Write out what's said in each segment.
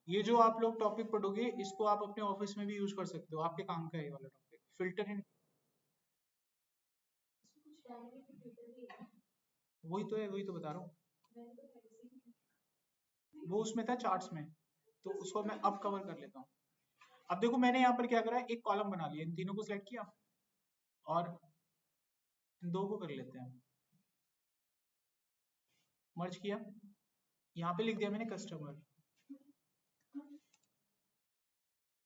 ये जो आप लोग टॉपिक पढ़ोगे इसको आप अपने ऑफिस में भी यूज कर सकते हो, आपके काम का है ये वाला टॉपिक, फिल्टर इन। वही तो है, वही तो बता रहा हूँ, वो उसमें था चार्ट्स में, तो उसको मैं अब कवर कर लेता हूँ। अब देखो मैंने यहाँ पर क्या करा, एक कॉलम बना लिया, इन तीनों को सिलेक्ट किया और इन दो को कर लेते हैं, मर्ज किया, यहाँ पे लिख दिया मैंने कस्टमर,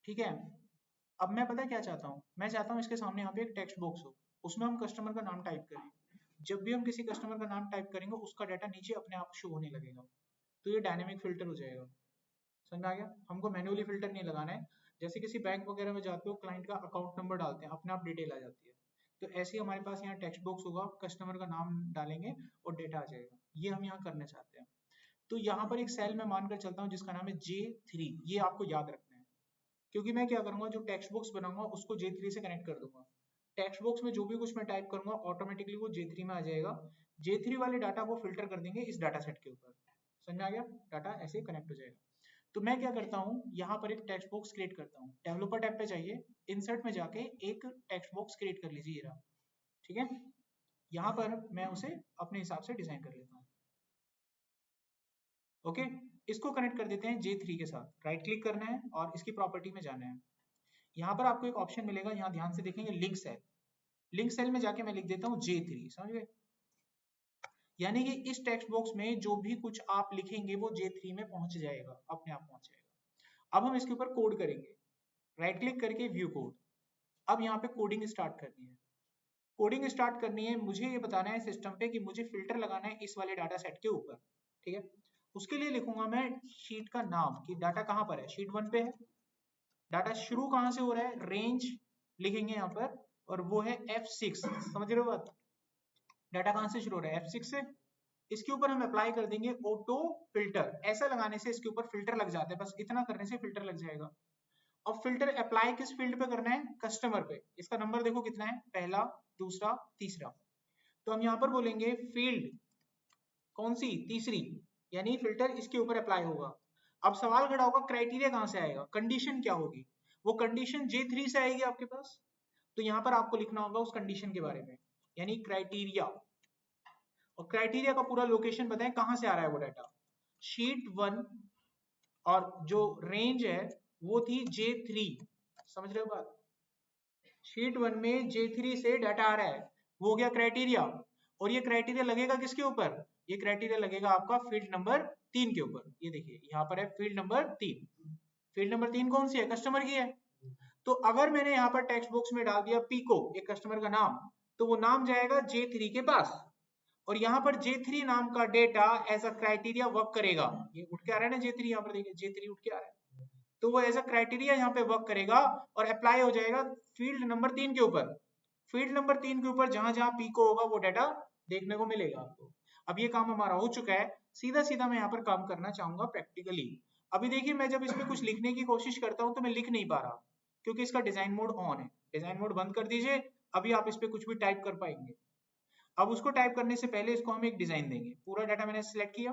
ठीक है। अब मैं पता क्या चाहता हूँ, मैं चाहता हूँ इसके सामने यहाँ पे एक टेक्स्ट बॉक्स हो, उसमें हम कस्टमर का नाम टाइप करें, जब भी हम किसी कस्टमर का नाम टाइप करेंगे उसका डाटा नीचे अपने आप शो होने लगेगा, तो ये डायनेमिक फिल्टर हो जाएगा। समझ में आ गया, हमको मैन्युअली फिल्टर नहीं लगाना है, जैसे किसी बैंक वगैरह में जाते हो क्लाइंट का अकाउंट नंबर डालते हैं अपने आप डिटेल आ जाती है, तो ऐसे ही हमारे पास यहाँ टेक्स्ट बॉक्स होगा, कस्टमर का नाम डालेंगे और डेटा आ जाएगा, ये हम यहाँ करना चाहते हैं। तो यहाँ पर एक सेल में मानकर चलता हूँ जिसका नाम है J3, ये आपको याद रखना है, क्योंकि मैं क्या करूंगा, जो टेक्स्ट बॉक्स बनाऊंगा उसको J3 से कनेक्ट कर दूंगा, टेक्स्ट बॉक्स में जो भी कुछ मैं टाइप करूंगा ऑटोमेटिकली वो J3 में आ जाएगा, J3 वाले डाटा को फिल्टर कर देंगे इस डाटा सेट के ऊपर। समझ में आ गया, डाटा ऐसे कनेक्ट हो जाएगा। तो मैं क्या करता हूँ, यहाँ पर एक टेक्स्ट बॉक्स क्रिएट करता हूँ, डेवलपर टैब पे जाइए, इंसर्ट में जाके एक टेक्स्ट बॉक्स क्रिएट कर लीजिए, ये रहा, ठीक है। यहाँ पर मैं उसे अपने हिसाब से डिजाइन कर लेता हूँ, ओके। इसको कनेक्ट कर देते हैं J3 के साथ, राइट क्लिक करना है और इसकी प्रॉपर्टी में जाना है, यहाँ पर आपको एक ऑप्शन मिलेगा, यहाँ ध्यान से देखेंगे, लिंक सेल, लिंक सेल में जाके मैं लिख देता हूँ J3, समझ गए, यानी कि इस टेक्स्ट बॉक्स में जो भी कुछ आप लिखेंगे वो J3 में पहुंच जाएगा, अपने आप पहुंच जाएगा। अब हम इसके ऊपर कोड करेंगे, राइट क्लिक करके व्यू कोड, अब यहाँ पे कोडिंग स्टार्ट करनी है, कोडिंग स्टार्ट करनी है, मुझे ये बताना है सिस्टम पे कि मुझे फिल्टर लगाना है इस वाले डाटा सेट के ऊपर, ठीक है। उसके लिए लिखूंगा मैं शीट का नाम, कि डाटा कहाँ पर है, शीट 1 पे है, डाटा शुरू कहाँ से हो रहा है, रेंज लिखेंगे यहाँ पर, और वो है F6, समझ रहे हो बात, डाटा कहाँ से शुरू हो रहा है, F6 से। इसके ऊपर हम अप्लाई कर देंगे ऑटो फिल्टर, ऐसा लगाने से इसके ऊपर फिल्टर लग जाता है, बस इतना करने से फिल्टर लग जाएगा। अब फिल्टर अप्लाई किस फील्ड पे करना है, कस्टमर पे, इसका नंबर देखो कितना है, पहला, दूसरा, तीसरा, तो हम यहाँ पर बोलेंगे फील्ड कौन सी, तीसरी, यानी फिल्टर इसके ऊपर अप्लाई होगा। अब सवाल खड़ा होगा क्राइटेरिया कहाँ से आएगा, कंडीशन क्या होगी, वो कंडीशन J3 से आएगी आपके पास, तो यहाँ पर आपको लिखना होगा उस कंडीशन के बारे में, यानी क्राइटेरिया, और क्राइटेरिया का पूरा लोकेशन बताएं कहाँ से आ रहा है वो डाटा, शीट 1, और जो रेंज है वो थी J3, समझ रहे हो बात, शीट 1 में J3 से डाटा आ रहा है, वो हो गया क्राइटेरिया, और ये क्राइटेरिया लगेगा किसके ऊपर, ये क्राइटेरिया लगेगा आपका फील्ड नंबर 3 के ऊपर, ये देखिए यहाँ पर है फील्ड नंबर 3, फील्ड नंबर 3 कौन सी है, कस्टमर की है। तो अगर मैंने यहाँ पर टेक्स्ट बॉक्स में डाल दिया पीको, एक कस्टमर का नाम, तो वो नाम जाएगा J3 के पास, और यहाँ पर J3 नाम का data as a criteria work करेगा, ये उठ के आ रहा है ना J3, यहाँ पर देखिए J3 उठ के आ रहा है, तो वो एज अ क्राइटेरिया यहाँ पे वर्क करेगा और अप्लाई हो जाएगा फील्ड नंबर 3 के ऊपर, फील्ड नंबर 3 के ऊपर जहां जहां पीको होगा वो डाटा देखने को मिलेगा आपको। अब ये काम हमारा हो चुका है, सीधा सीधा मैं यहाँ पर काम करना चाहूंगा प्रैक्टिकली। अभी देखिए मैं जब इसमें कुछ लिखने की कोशिश करता हूँ तो मैं लिख नहीं पा रहा, क्योंकि इसका डिजाइन मोड ऑन है, डिजाइन मोड बंद कर दीजिए, अभी आप इस पे कुछ भी टाइप कर पाएंगे। अब उसको टाइप करने से पहले इसको हम एक डिजाइन देंगे, पूरा डाटा मैंने सिलेक्ट किया,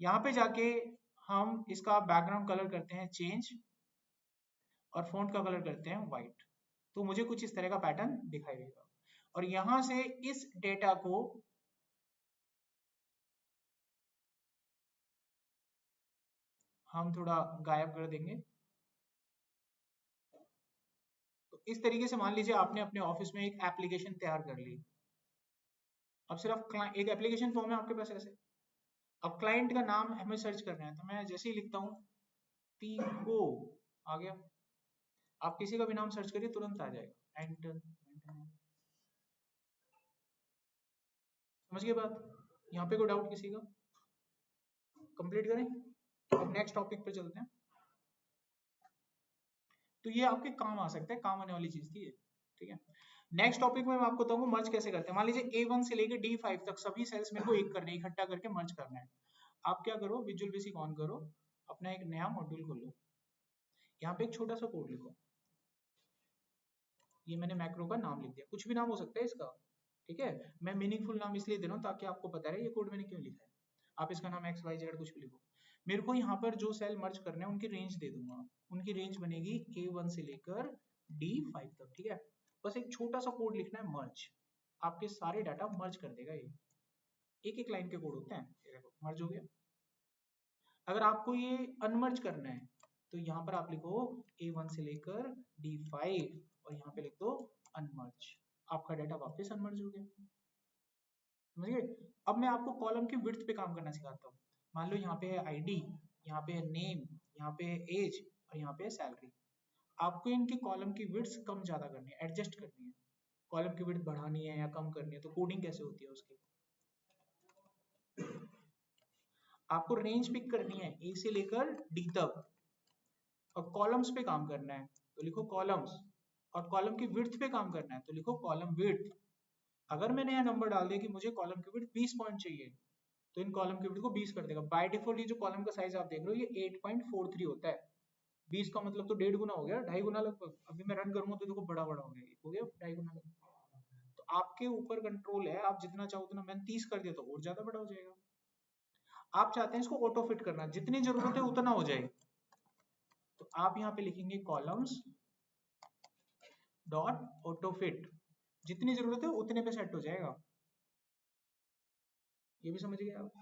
यहाँ पे जाके हम इसका बैकग्राउंड कलर करते हैं चेंज, और फॉन्ट का कलर करते हैं व्हाइट, तो मुझे कुछ इस तरह का पैटर्न दिखाई देगा, और यहां से इस डेटा को हम थोड़ा गायब कर देंगे। तो इस तरीके से मान लीजिए आपने अपने ऑफिस में एक एप्लीकेशन तैयार कर ली, अब सिर्फ एक एप्लीकेशन फॉर्म है आपके पास ऐसे, अब क्लाइंट का नाम हमें सर्च करना है, तो मैं जैसे ही लिखता हूँ पीको, आ गया, आप किसी का भी नाम सर्च करिए तुरंत आ जाएगा, एंटर, समझ गए बात, यहाँ पे कोई डाउट किसी का, कंप्लीट करें, अब नेक्स्ट टॉपिक पे चलते हैं। तो ये आपके काम आ सकता है, काम आने वाली चीज थी ये, ठीक है। नेक्स्ट टॉपिक में मैं आपको बताऊंगा मर्ज कैसे करते हैं, मान लीजिए A1 से लेके D5 तक सभी सेल्स मेरे को एक करने, इकट्ठा करके मर्ज करना है। आप क्या करो, विजुअल बेसिक ऑन करो, अपना एक नया मॉड्यूल खोलो, यहाँ पे एक छोटा सा कोड लिखो, ये मैंने मैक्रो का नाम लिख दिया, कुछ भी नाम हो सकता है इसका, ठीक है, मैं मीनिंगफुल नाम इसलिए दे रहा हूँ ताकि आपको पता रहे ये कोड मैंने क्यों लिखा है, आप इसका नाम XYZ कुछ भी लिखो। मेरे को यहाँ पर जो सेल मर्ज करने हैं उनकी रेंज दे दूंगा, उनकी रेंज बनेगी A1 से लेकर D5 तक, ठीक है। बस एक छोटा सा कोड लिखना है मर्ज, आपके सारे डाटा मर्ज कर देगा ये, एक एक लाइन के कोड होते हैं, ये देखो मर्ज हो गया। अगर आपको ये अनमर्ज करना है तो यहाँ पर आप लिखो A1 से लेकर D5 और यहाँ पे लिख दो अनमर्ज, आपका डाटा वापस अनमर्ज हो गया, समझिए। अब मैं आपको कॉलम की विड्थ पे काम करना सिखाता हूँ। मान लो यहाँ पे है आईडी, यहाँ पे है नेम, यहाँ पे है एज और यहाँ पे है सैलरी। आपको इनके कॉलम की विड्थ कम ज्यादा करनी है, एडजस्ट करनी है, कॉलम की विड्थ बढ़ानी है या कम करनी है, तो कोडिंग कैसे होती है उसकी। आपको रेंज पिक करनी है ए से लेकर डी तक और कॉलम्स पे काम करना है तो लिखो कॉलम्स, और कॉलम की विड्थ पे काम करना है तो लिखो कॉलम विड्थ। अगर मैंने यहाँ नंबर डाल दिया कि मुझे कॉलम की विड्थ 20 पॉइंट चाहिए तो इन कॉलम की विड्थ को 20 कर देगा। बाय डिफॉल्ट ये जो कॉलम का साइज आप देख रहे हो ये 8.43 होता है, 20 का मतलब तो 1.5 गुना हो गया, 2.5 गुना लगभग। अभी मैं रन करूंगा तो देखो बड़ा बड़ा हो गया, हो गया 2.5 गुना लगभग। तो आपके ऊपर कंट्रोल है, आप जितना चाहो उतना, मैंने 30 कर दिया तो और ज्यादा बड़ा हो जाएगा। आप चाहते हैं इसको ऑटो फिट करना, जितनी जरूरत है उतना हो जाए, तो आप यहाँ पे लिखेंगे कॉलम्स डॉट ऑटो फिट, जितनी जरूरत है उतने पे सेट हो जाएगा। ये भी समझ गए आप।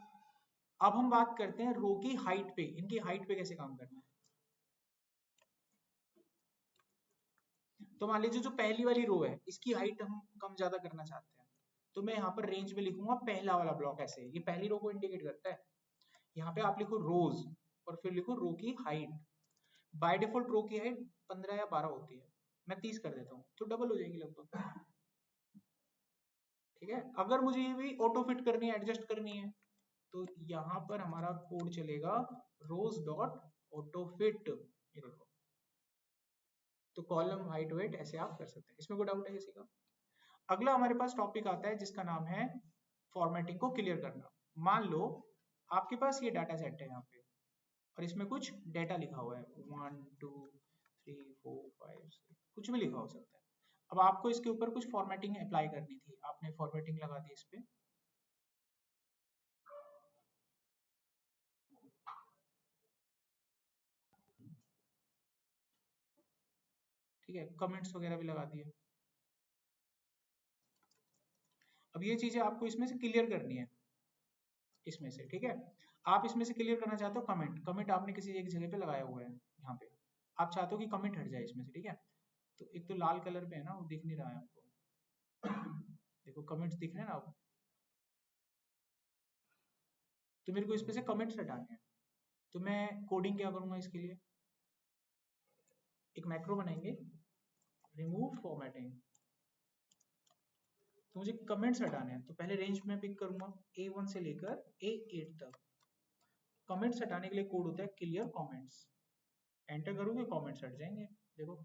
अब हम बात करते हैं रो की हाइट पे, इनकी हाइट पे कैसे काम करना है। तो मान लीजिए जो पहली वाली रो है इसकी हाइट हम कम ज्यादा करना चाहते हैं, तो मैं यहाँ पर रेंज में लिखूंगा पहला वाला ब्लॉक, ऐसे ये पहली रो को इंडिकेट करता है। यहाँ पे आप लिखो रोज और फिर लिखो रो की हाइट। बाय डिफॉल्ट रो की हाइट 15 या 12 होती है, मैं 30 कर देता हूँ तो डबल हो जाएगी लगभग, ठीक है। अगर मुझे ये भी ऑटो फिट करनी है, एडजस्ट करनी है, तो यहाँ पर हमारा कोड चलेगा रोज डॉट ऑटो फिट, ये देखो। तो कॉलम हाइट वेट ऐसे आप कर सकते हैं, इसमें कोई डाउट है किसी का। अगला हमारे पास टॉपिक आता है जिसका नाम है फॉर्मेटिंग को क्लियर करना। मान लो आपके पास ये डाटा सेट है यहाँ पे और इसमें कुछ डेटा लिखा हुआ है 1 2 3 4 5 6, कुछ भी लिखा हो सकता है। अब आपको इसके ऊपर कुछ फॉर्मेटिंग अप्लाई करनी थी, आपने फॉर्मेटिंग लगा दी इस पे, ठीक है, कमेंट्स वगैरह भी लगा दिए। अब ये चीजें आपको इसमें से क्लियर करनी है, इसमें से, ठीक है। आप इसमें से क्लियर करना चाहते हो कमेंट, कमेंट आपने किसी एक जगह पे लगाया हुआ है, यहाँ पे आप चाहते हो कि कमेंट हट जाए इसमें से, ठीक है। तो एक तो लाल कलर पे है ना, वो दिख नहीं रहा है आपको, देखो कमेंट्स दिख रहे हैं ना आप, तो मेरे को इसमें से कमेंट्स हटाने हैं। तो मैं कोडिंग क्या करूंगा इसके लिए, एक मैक्रो बनाएंगे रिमूव फॉर्मेटिंग। तो मुझे कमेंट्स हटाने हैं तो पहले रेंज में पिक करूंगा A1 से लेकर A8 तक। कमेंट्स हटाने के लिए कोड होता है क्लियर कमेंट्स, एंटर करोगे कमेंट्स हट जाएंगे, देखो।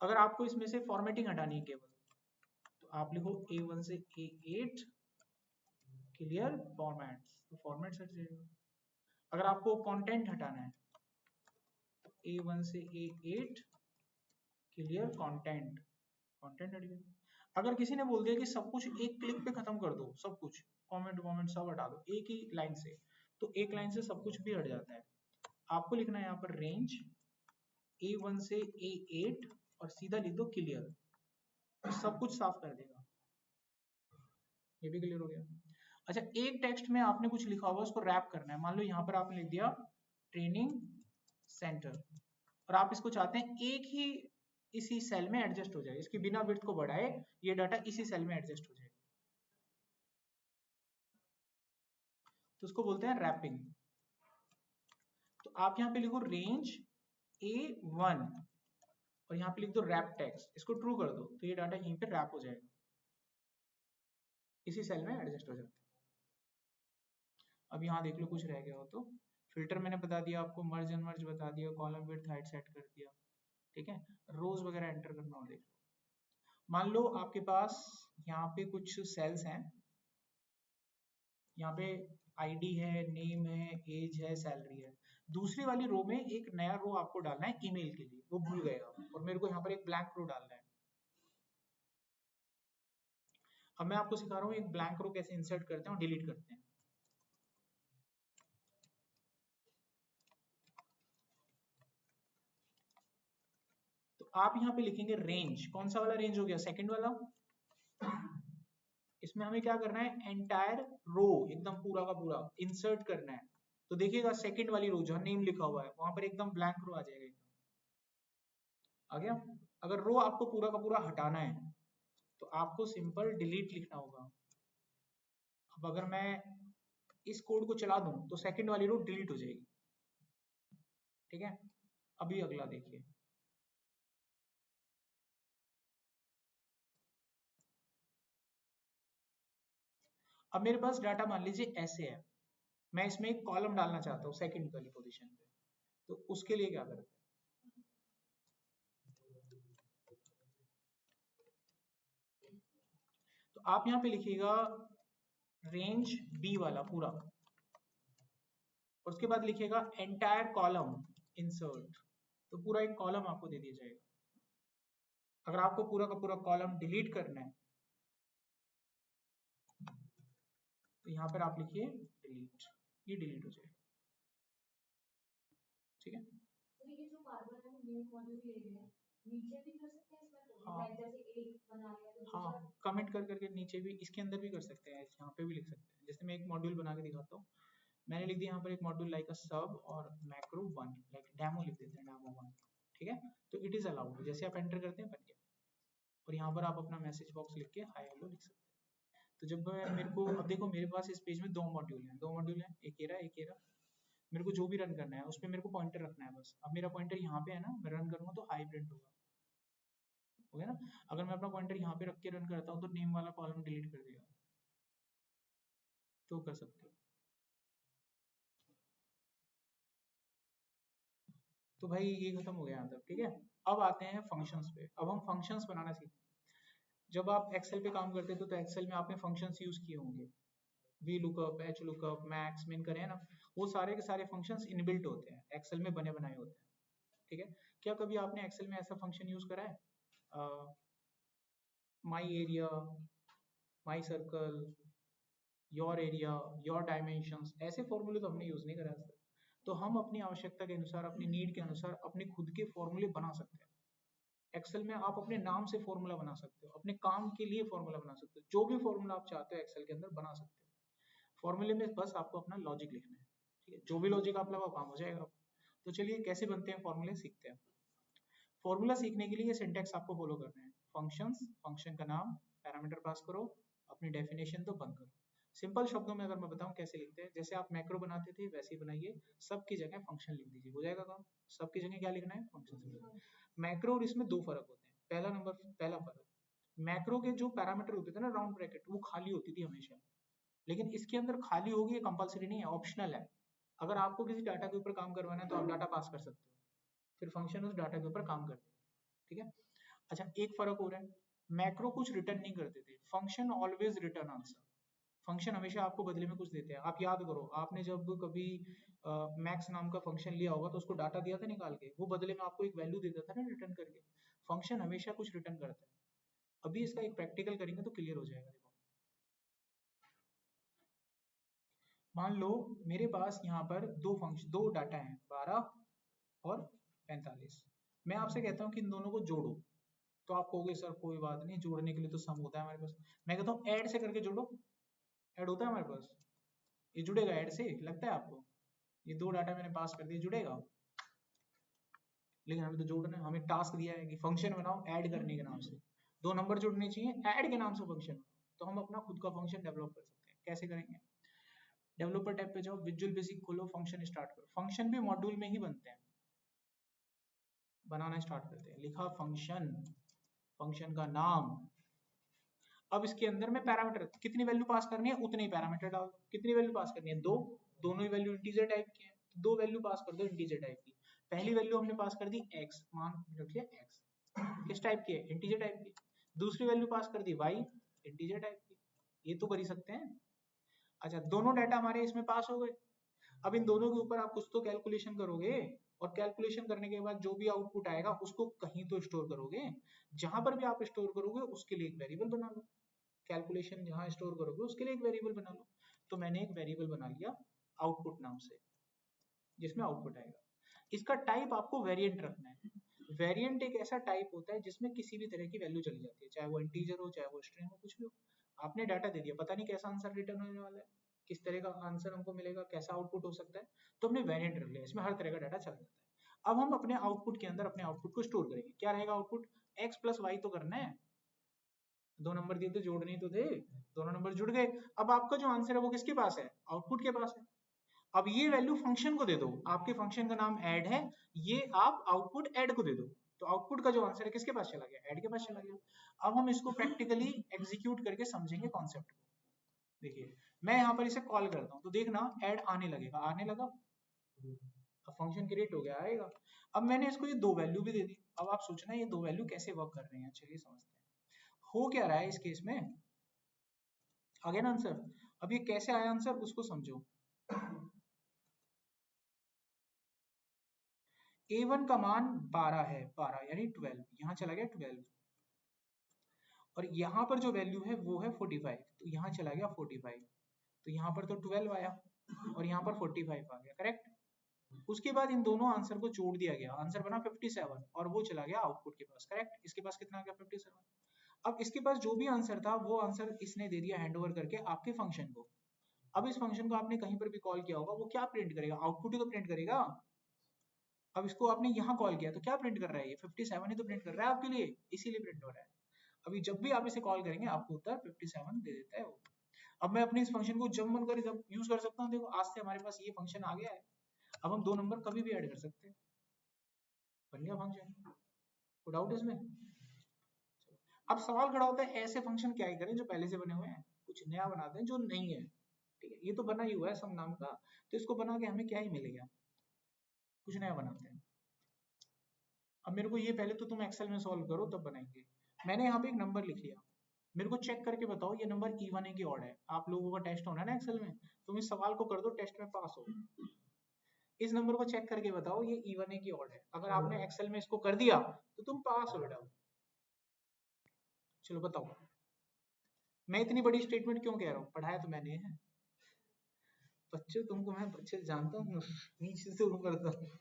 अगर आपको इसमें से फॉर्मेटिंग हटानी है केवल, तो आप लिखो A1 से A8 क्लियर फॉर्मेट्स, तो फॉर्मेट्स हट जाएगा। अगर आपको कंटेंट हटाना है तो A1 से A8 क्लियर कंटेंट, कंटेंट हट गया। अगर किसी ने बोल दिया कि सब कुछ एक क्लिक पे खत्म कर दो, सब कुछ कमेंट वमेंट सब हटा दो एक ही लाइन से, तो एक लाइन से सब कुछ भी हट जाता है। आपको लिखना है यहाँ पर रेंज A1 से A8 और सीधा लिख दो क्लियर, सब कुछ साफ कर देगा। ये भी क्लियर हो गया। अच्छा, एक टेक्स्ट में आपने कुछ लिखा होगा उसको रैप करना है। मान लो यहाँ पर आपने लिख दिया ट्रेनिंग सेंटर और आप इसको चाहते हैं एक ही इसी सेल में एडजस्ट हो जाए, इसकी बिना विड्थ को बढ़ाए ये डाटा इसी सेल में एडजस्ट हो जाए, तो उसको बोलते हैं रैपिंग। तो आप यहाँ पे लिखो रेंज A1 और यहाँ पे लिख दो रैप टेक्स्ट, इसको ट्रू कर दो तो ये डाटा यहीं पे रैप हो जाएगा, इसी सेल में एडजस्ट हो जाता है। अब यहाँ देख लो कुछ रह गया हो तो, फिल्टर मैंने बता दिया आपको, मर्ज अनमर्ज बता दिया, कॉलम विड्थ हाइट सेट कर दिया, ठीक है। रोज वगैरह एंटर करना हो देख लो। मान लो आपके पास यहाँ पे कुछ सेल्स हैं, यहाँ पे आईडी है, नेम है, एज है, सैलरी है। दूसरी वाली रो में एक नया रो आपको डालना है ईमेल के लिए, वो भूल गए आप, और मेरे को यहाँ पर एक ब्लैंक रो डालना है। अब मैं आपको सिखा रहा हूँ एक ब्लैंक रो कैसे इंसर्ट करते हैं और डिलीट करते हैं। आप यहाँ पे लिखेंगे रेंज, कौन सा वाला रेंज हो गया, सेकंड वाला। इसमें हमें क्या करना है, एंटायर रो एकदम पूरा का पूरा इंसर्ट करना है। तो देखिएगा सेकंड वाली रो जहाँ नेम लिखा हुआ है वहां पर एकदम ब्लैंक रो आ जाएगा, एकदम आ गया। अगर रो आपको पूरा का पूरा हटाना है तो आपको सिंपल डिलीट लिखना होगा। अब अगर मैं इस कोड को चला दूं तो सेकंड वाली रो डिलीट हो जाएगी, ठीक है। अभी अगला देखिए, अब मेरे पास डाटा मान लीजिए ऐसे है, मैं इसमें एक कॉलम डालना चाहता हूँ सेकंड वाली पोजीशन पे, तो उसके लिए क्या करते हैं, तो आप यहाँ पे लिखिएगा रेंज बी वाला पूरा, और उसके बाद लिखिएगा एंटायर कॉलम इंसर्ट, तो पूरा एक कॉलम आपको दे दिया जाएगा। अगर आपको पूरा का पूरा कॉलम डिलीट करना है तो यहाँ पर आप लिखिए डिलीट, ये डिलीट हो जाएगा, ठीक है। तो ये जो बार-बार हम न्यू मॉड्यूल ले रहे हैं, नीचे भी कर सकते हैं इसमें, हाँ जैसे एक बना लिया तो हाँ कमेंट कर करके नीचे भी, इसके अंदर भी कर सकते हैं, यहाँ पे भी लिख सकते हैं। जैसे मैं एक मॉड्यूल बना के दिखाता हूँ, मैंने लिख दिया यहाँ पर एक मॉड्यूल लाइक अ सब और मैक्रो वन, लाइक डेमो लिख देते हैं, डेमो वन, ठीक है। तो इट इज अलाउड, जैसे आप एंटर करते हैं बन गया, और यहाँ पर आप अपना मैसेज बॉक्स लिख के हाई हेलो लिख सकते हैं। तो जब मेरे को, अब देखो मेरे पास इस पेज में दो मॉड्यूल हैं, एक ये रहा, एक ये रहा। मेरे को जो भी रन करना है उस पर मेरे को पॉइंटर रखना है बस। अब मेरा पॉइंटर यहाँ पे है ना, मैं रन करूंगा तो हाई प्रिंट होगा, हो गया ना। अगर मैं अपना पॉइंटर यहाँ पे रख के रन करता हूँ तो नेम वाला कॉलम डिलीट कर देगा, तो कर सकते हो। तो भाई ये खत्म हो गया यहाँ तक, ठीक है। अब आते हैं फंक्शंस पे, अब हम फंक्शंस बनाना सीखते हैं। जब आप एक्सेल पे काम करते थे तो एक्सेल में आपने फंक्शंस यूज किए होंगे, V lookup, H lookup, max, मिन करें ना, वो सारे के सारे फंक्शंस इनबिल्ट होते हैं, एक्सेल में बने बनाए होते हैं, ठीक है। क्या कभी आपने एक्सेल में ऐसा फंक्शन यूज करा है, my area, my circle, your area, your dimensions, ऐसे फॉर्मूले तो हमने यूज नहीं करा आज तक। तो हम अपनी आवश्यकता के अनुसार, अपनी नीड के अनुसार अपने खुद के फॉर्मूले बना सकते हैं। एक्सेल में आप अपने नाम से फॉर्मूला बना सकते हो, अपने काम के लिए फॉर्मूला बना सकते हो, जो भी फॉर्मूला आप चाहते हो एक्सेल के अंदर बना सकते हो। फॉर्मूले में बस आपको अपना लॉजिक लिखना है, ठीक है। जो भी लॉजिक आप लगाओ काम हो जाएगा। तो चलिए कैसे बनते हैं फॉर्मूले सीखते हैं। फॉर्मूला सीखने के लिए ये सिंटेक्स आपको फॉलो करना है, फंक्शंस, फंक्शन का नाम, पैरामीटर पास करो, अपनी डेफिनेशन तो बंद करो। सिंपल शब्दों में अगर मैं बताऊं कैसे लिखते हैं, जैसे आप मैक्रो बनाते थे वैसे ही बनाइए, सब की जगह फंक्शन लिख दीजिए, हो जाएगा काम। सब की जगह क्या लिखना है, फंक्शन। मैक्रो और इसमें दो फर्क होते हैं। पहला फर्क, मैक्रो के जो पैरामीटर होते थे ना राउंड ब्रैकेट, वो खाली होती थी हमेशा, लेकिन इसके अंदर खाली होगी, ये कंपलसरी नहीं है, ऑप्शनल है। अगर आपको किसी डाटा के ऊपर काम करवाना है तो आप डाटा पास कर सकते हो, फिर फंक्शन उस डाटा के ऊपर काम करते हैं, ठीक है। अच्छा एक फर्क हो रहा है, मैक्रो कुछ रिटर्न नहीं करते थे, function always return answer. Function हमेशा आपको बदले में कुछ देते हैं। आप याद करो, आपने जब कभी मैक्स नाम का फंक्शन लिया होगा तो उसको डाटा दिया था निकाल के, वो बदले में आपको एक वैल्यू देता था ना रिटर्न करके। फंक्शन हमेशा कुछ रिटर्न करता है। अभी इसका एक प्रैक्टिकल करेंगे तो क्लियर हो जाएगा। देखो मान लो मेरे पास यहाँ पर दो डाटा हैं, 12 और 45। मैं आपसे कहता हूँ कि इन दोनों को जोड़ो, तो आप कहोगे सर कोई बात नहीं, जोड़ने के लिए तो सम होता है हमारे पास। मैं कहता हूँ ऐड से करके जोड़ो, ऐड होता है हमारे पास, ये जुड़ेगा ऐड से, लगता है आपको? ये दो डाटा मैंने पास कर दिए, जुड़ेगा? लेकिन हमें तो जोड़ना है, हमें टास्क दिया है कि फंक्शन बनाओ ऐड करने के नाम से, दो नंबर जुड़ने चाहिए, ऐड के नाम से फंक्शन। तो हम अपना खुद का फंक्शन डेवलप कर सकते हैं, कैसे करेंगे? डेवलपर टैब पे जाओ, विजुअल बेसिक खोलो, फंक्शन स्टार्ट करो। फंक्शन भी मॉड्यूल में ही बनते हैं, बनाना स्टार्ट करते हैं। लिखा फंक्शन, फंक्शन का नाम। अब इसके अंदर में पैरामीटर, कितनी वैल्यू पास करनी है उतने ही पैरामीटर डाल दो। कितनी वैल्यू पास करनी है? दो, दोनों ही वैल्यू इंटीजर टाइप की है, तो दो वैल्यू पास कर दो इंटीजर टाइप की। पहली वैल्यू हमने पास कर दी x, मान रखिए x, किस टाइप की है? इंटीजर टाइप की। दूसरी वैल्यू पास कर दी y, इंटीजर टाइप की। ये तो कर ही सकते हैं। अच्छा दोनों डाटा हमारे इसमें पास हो गए। अब इन दोनों के ऊपर आप कुछ तो कैलकुलेशन करोगे, और कैलकुलेशन करने के बाद जो भी आउटपुट आएगा उसको कहीं तो स्टोर करोगे। जहां पर भी आप स्टोर करोगे उसके लिए एक वेरिएबल बना लो। कैलकुलेशन जहां स्टोर करोगे उसके लिए एक वेरिएबल बना लो। तो मैंने एक वेरिएबल बना लिया आउटपुट नाम से, जिसमें आउटपुट आएगा। इसका टाइप आपको वेरिएंट रखना है। वेरिएंट एक ऐसा टाइप होता है जिसमें किसी भी तरह की वैल्यू चली जाती है, चाहे वो इंटीजर हो, चाहे वो स्ट्रिंग हो, कुछ भी हो। आपने डाटा दे दिया, पता नहीं कैसा आंसर रिटर्न होने वाला है, किस तरह का आंसर हमको मिलेगा, कैसा आउटपुट हो सकता है, तो हमने वेरिएंट रख लिया, इसमें हर तरह का डाटा चल जाता है। अब हम अपने आउटपुट के अंदर अपने आउटपुट को स्टोर करेंगे। क्या रहेगा आउटपुट? x प्लस वाई तो करना है, दो नंबर दिए तो जोड़ने तो थे, दोनों नंबर जुड़ गए। अब आपका जो आंसर है वो किसके पास है? आउटपुट के पास है। अब ये वैल्यू फंक्शन को दे दो, आपके फंक्शन का नाम ऐड है, ये आप आउटपुट ऐड को दे दो, तो आउटपुट का जो आंसर है किसके पास चला गया? ऐड के पास चला गया। अब हम इसको प्रैक्टिकली एग्जीक्यूट करके समझेंगे कॉन्सेप्ट को। देखिए मैं यहाँ पर इसे कॉल करता हूँ, तो देखना ऐड आने लगेगा, आने लगा, अब फंक्शन क्रिएट हो गया, आएगा। अब मैंने इसको ये दो वैल्यू भी दे दी। अब आप सोचना ये दो वैल्यू कैसे वर्क कर रही हैं, चलिए समझते हैं। हो क्या रहा है इस केस में, आ गया ना आंसर। अब ये कैसे आया आंसर उसको समझो। A1 का मान 12 है, 12 यानी 12, यहाँ चला गया 12, और यहाँ पर जो वैल्यू है वो है 45, तो यहाँ चला गया 45, तो यहाँ पर तो 12 आया और यहाँ पर 45 आ गया, करेक्ट। उसके बाद इन दोनों आंसर को जोड़ दिया गया, आंसर बना 57 और वो चला गया आउटपुट के पास, करेक्ट। इसके पास कितना आ गया? 57। अब इसके पास जो भी आंसर था वो आंसर इसने दे दिया हैंड ओवर करके आपके फंक्शन को। अब इस फंक्शन को आपने कहीं पर भी कॉल किया होगा, वो क्या प्रिंट करेगा? आउटपुट ही तो प्रिंट करेगा। अब इसको आपने यहाँ कॉल किया तो क्या प्रिंट कर रहा है? ये 57 ही तो प्रिंट कर रहा है आपके लिए, इसीलिए प्रिंट हो रहा है। अभी जब भी आप इसे कॉल करेंगे आपको उत्तर 57 दे देता है वो। अब मैं अपने इस फंक्शन को जब मन करे जब यूज कर सकता हूँ। देखो आज से हमारे पास ये फंक्शन आ गया है, अब हम दो नंबर कभी भी ऐड कर सकते हैं, बन गया फंक्शन। कोई डाउट इसमें? अब सवाल खड़ा होता है ऐसे फंक्शन क्या ही करें जो पहले से बने हुए हैं, कुछ नया बनाते हैं जो नहीं है। ठीक है, ये तो बना ही हुआ है सम नाम का, तो इसको बना के हमें क्या ही मिलेगा, कुछ नया बनाते हैं। अब मेरे को ये पहले तो तुम एक्सेल में सॉल्व करो तब बनाएंगे। मैंने यहाँ पे एक नंबर लिख लिया, मेरे को चेक करके बताओ ये नंबर इवन है कि ऑड है। आप लोगों का टेस्ट होना है ना एक्सेल में, तुम इस सवाल को कर दो, टेस्ट में पास हो। इस नंबर को चेक करके बताओ ये इवन है कि ऑड है। अगर आपने एक्सेल में इसको कर दिया तो तुम पास हो बेटा। चलो बताओ। मैं इतनी बड़ी स्टेटमेंट क्यों कह रहा हूँ? पढ़ाया तो मैंने है बच्चों, तुमको मैं बच्चे जानता हूँ नीचे से ऊपर तक।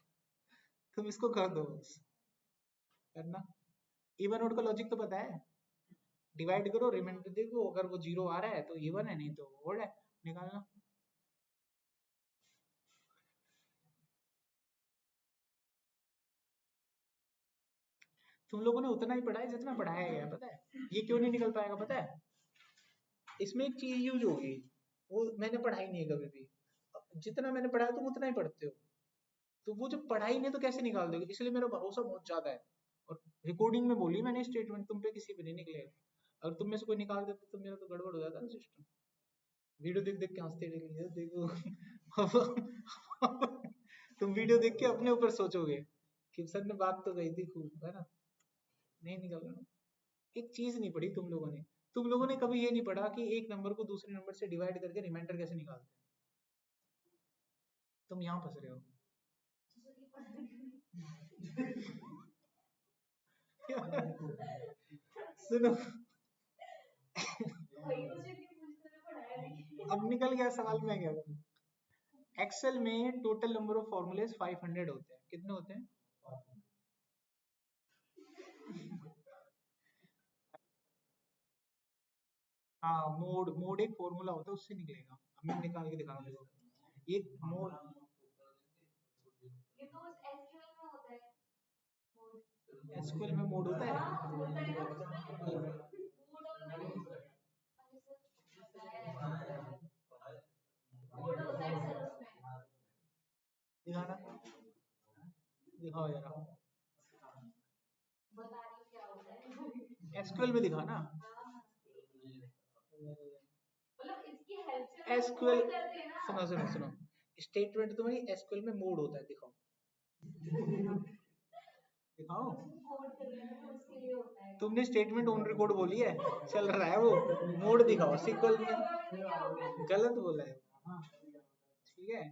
तुम इसको कर दो बस, करना। इवन ऑड का लॉजिक तो पता है, डिवाइड करो, रिमाइंडर देखो, अगर वो जीरो आ रहा है तो इवन है, नहीं तो ऑड है, निकालना। तुम लोगों ने उतना ही पढ़ा है जितना पढ़ाया गया है, पता है। ये क्यों नहीं निकल पाएगा पता है? इसमें एक चीज यूज होगी, वो मैंने पढ़ाई नहीं है कभी भी। जितना मैंने पढ़ाया तुम उतना ही पढ़ते हो, तो वो जब पढ़ाई नहीं तो कैसे निकाल दोगे? इसलिए मेरा भरोसा बहुत ज्यादा है। और रिकॉर्डिंग में बोली मैंने स्टेटमेंट, तुम पे किसी पे नहीं निकलेगा। अगर तुम में से कोई निकाल देते तो मेरा तो गड़बड़ हो जाता ना सिस्टम। वीडियो देख देख के हंसते रहेंगे, देखो। तुम वीडियो देख के अपने ऊपर सोचोगे कि सर ने बात तो कही थी खूब, है ना? नहीं निकल रहा। एक चीज नहीं पढ़ी तुम लोगों ने, तुम लोगों ने कभी ये नहीं पढ़ा कि एक नंबर को दूसरे नंबर से डिवाइड करके रिमाइंडर कैसे निकालते हैं। तुम यहाँ फंस रहे हो। सुनो, अब निकल गया सवाल में क्या करूं। एक्सेल में टोटल नंबर ऑफ फॉर्मूलेज 500 होते हैं। कितने होते हैं? हाँ, मोड, मोड एक फॉर्मूला होता है, उससे निकलेगा। अब मैं निकाल के दिखा रहा हूँ, देखो। ये मोड, एसक्यूएल में मोड होता है। दिखाना, दिखाओ जरा। एसक्यूएल में दिखाना। एसक्यूएल, सुनो सुनो सुनो, स्टेटमेंट तो नहीं, एसक्यूएल में मोड होता है, दिखाओ। दिखाओ, तुमने स्टेटमेंट ऑन रिकॉर्ड बोली है, चल रहा है वो। मोड दिखाओ सीक्वल में, गलत बोला है। ठीक है,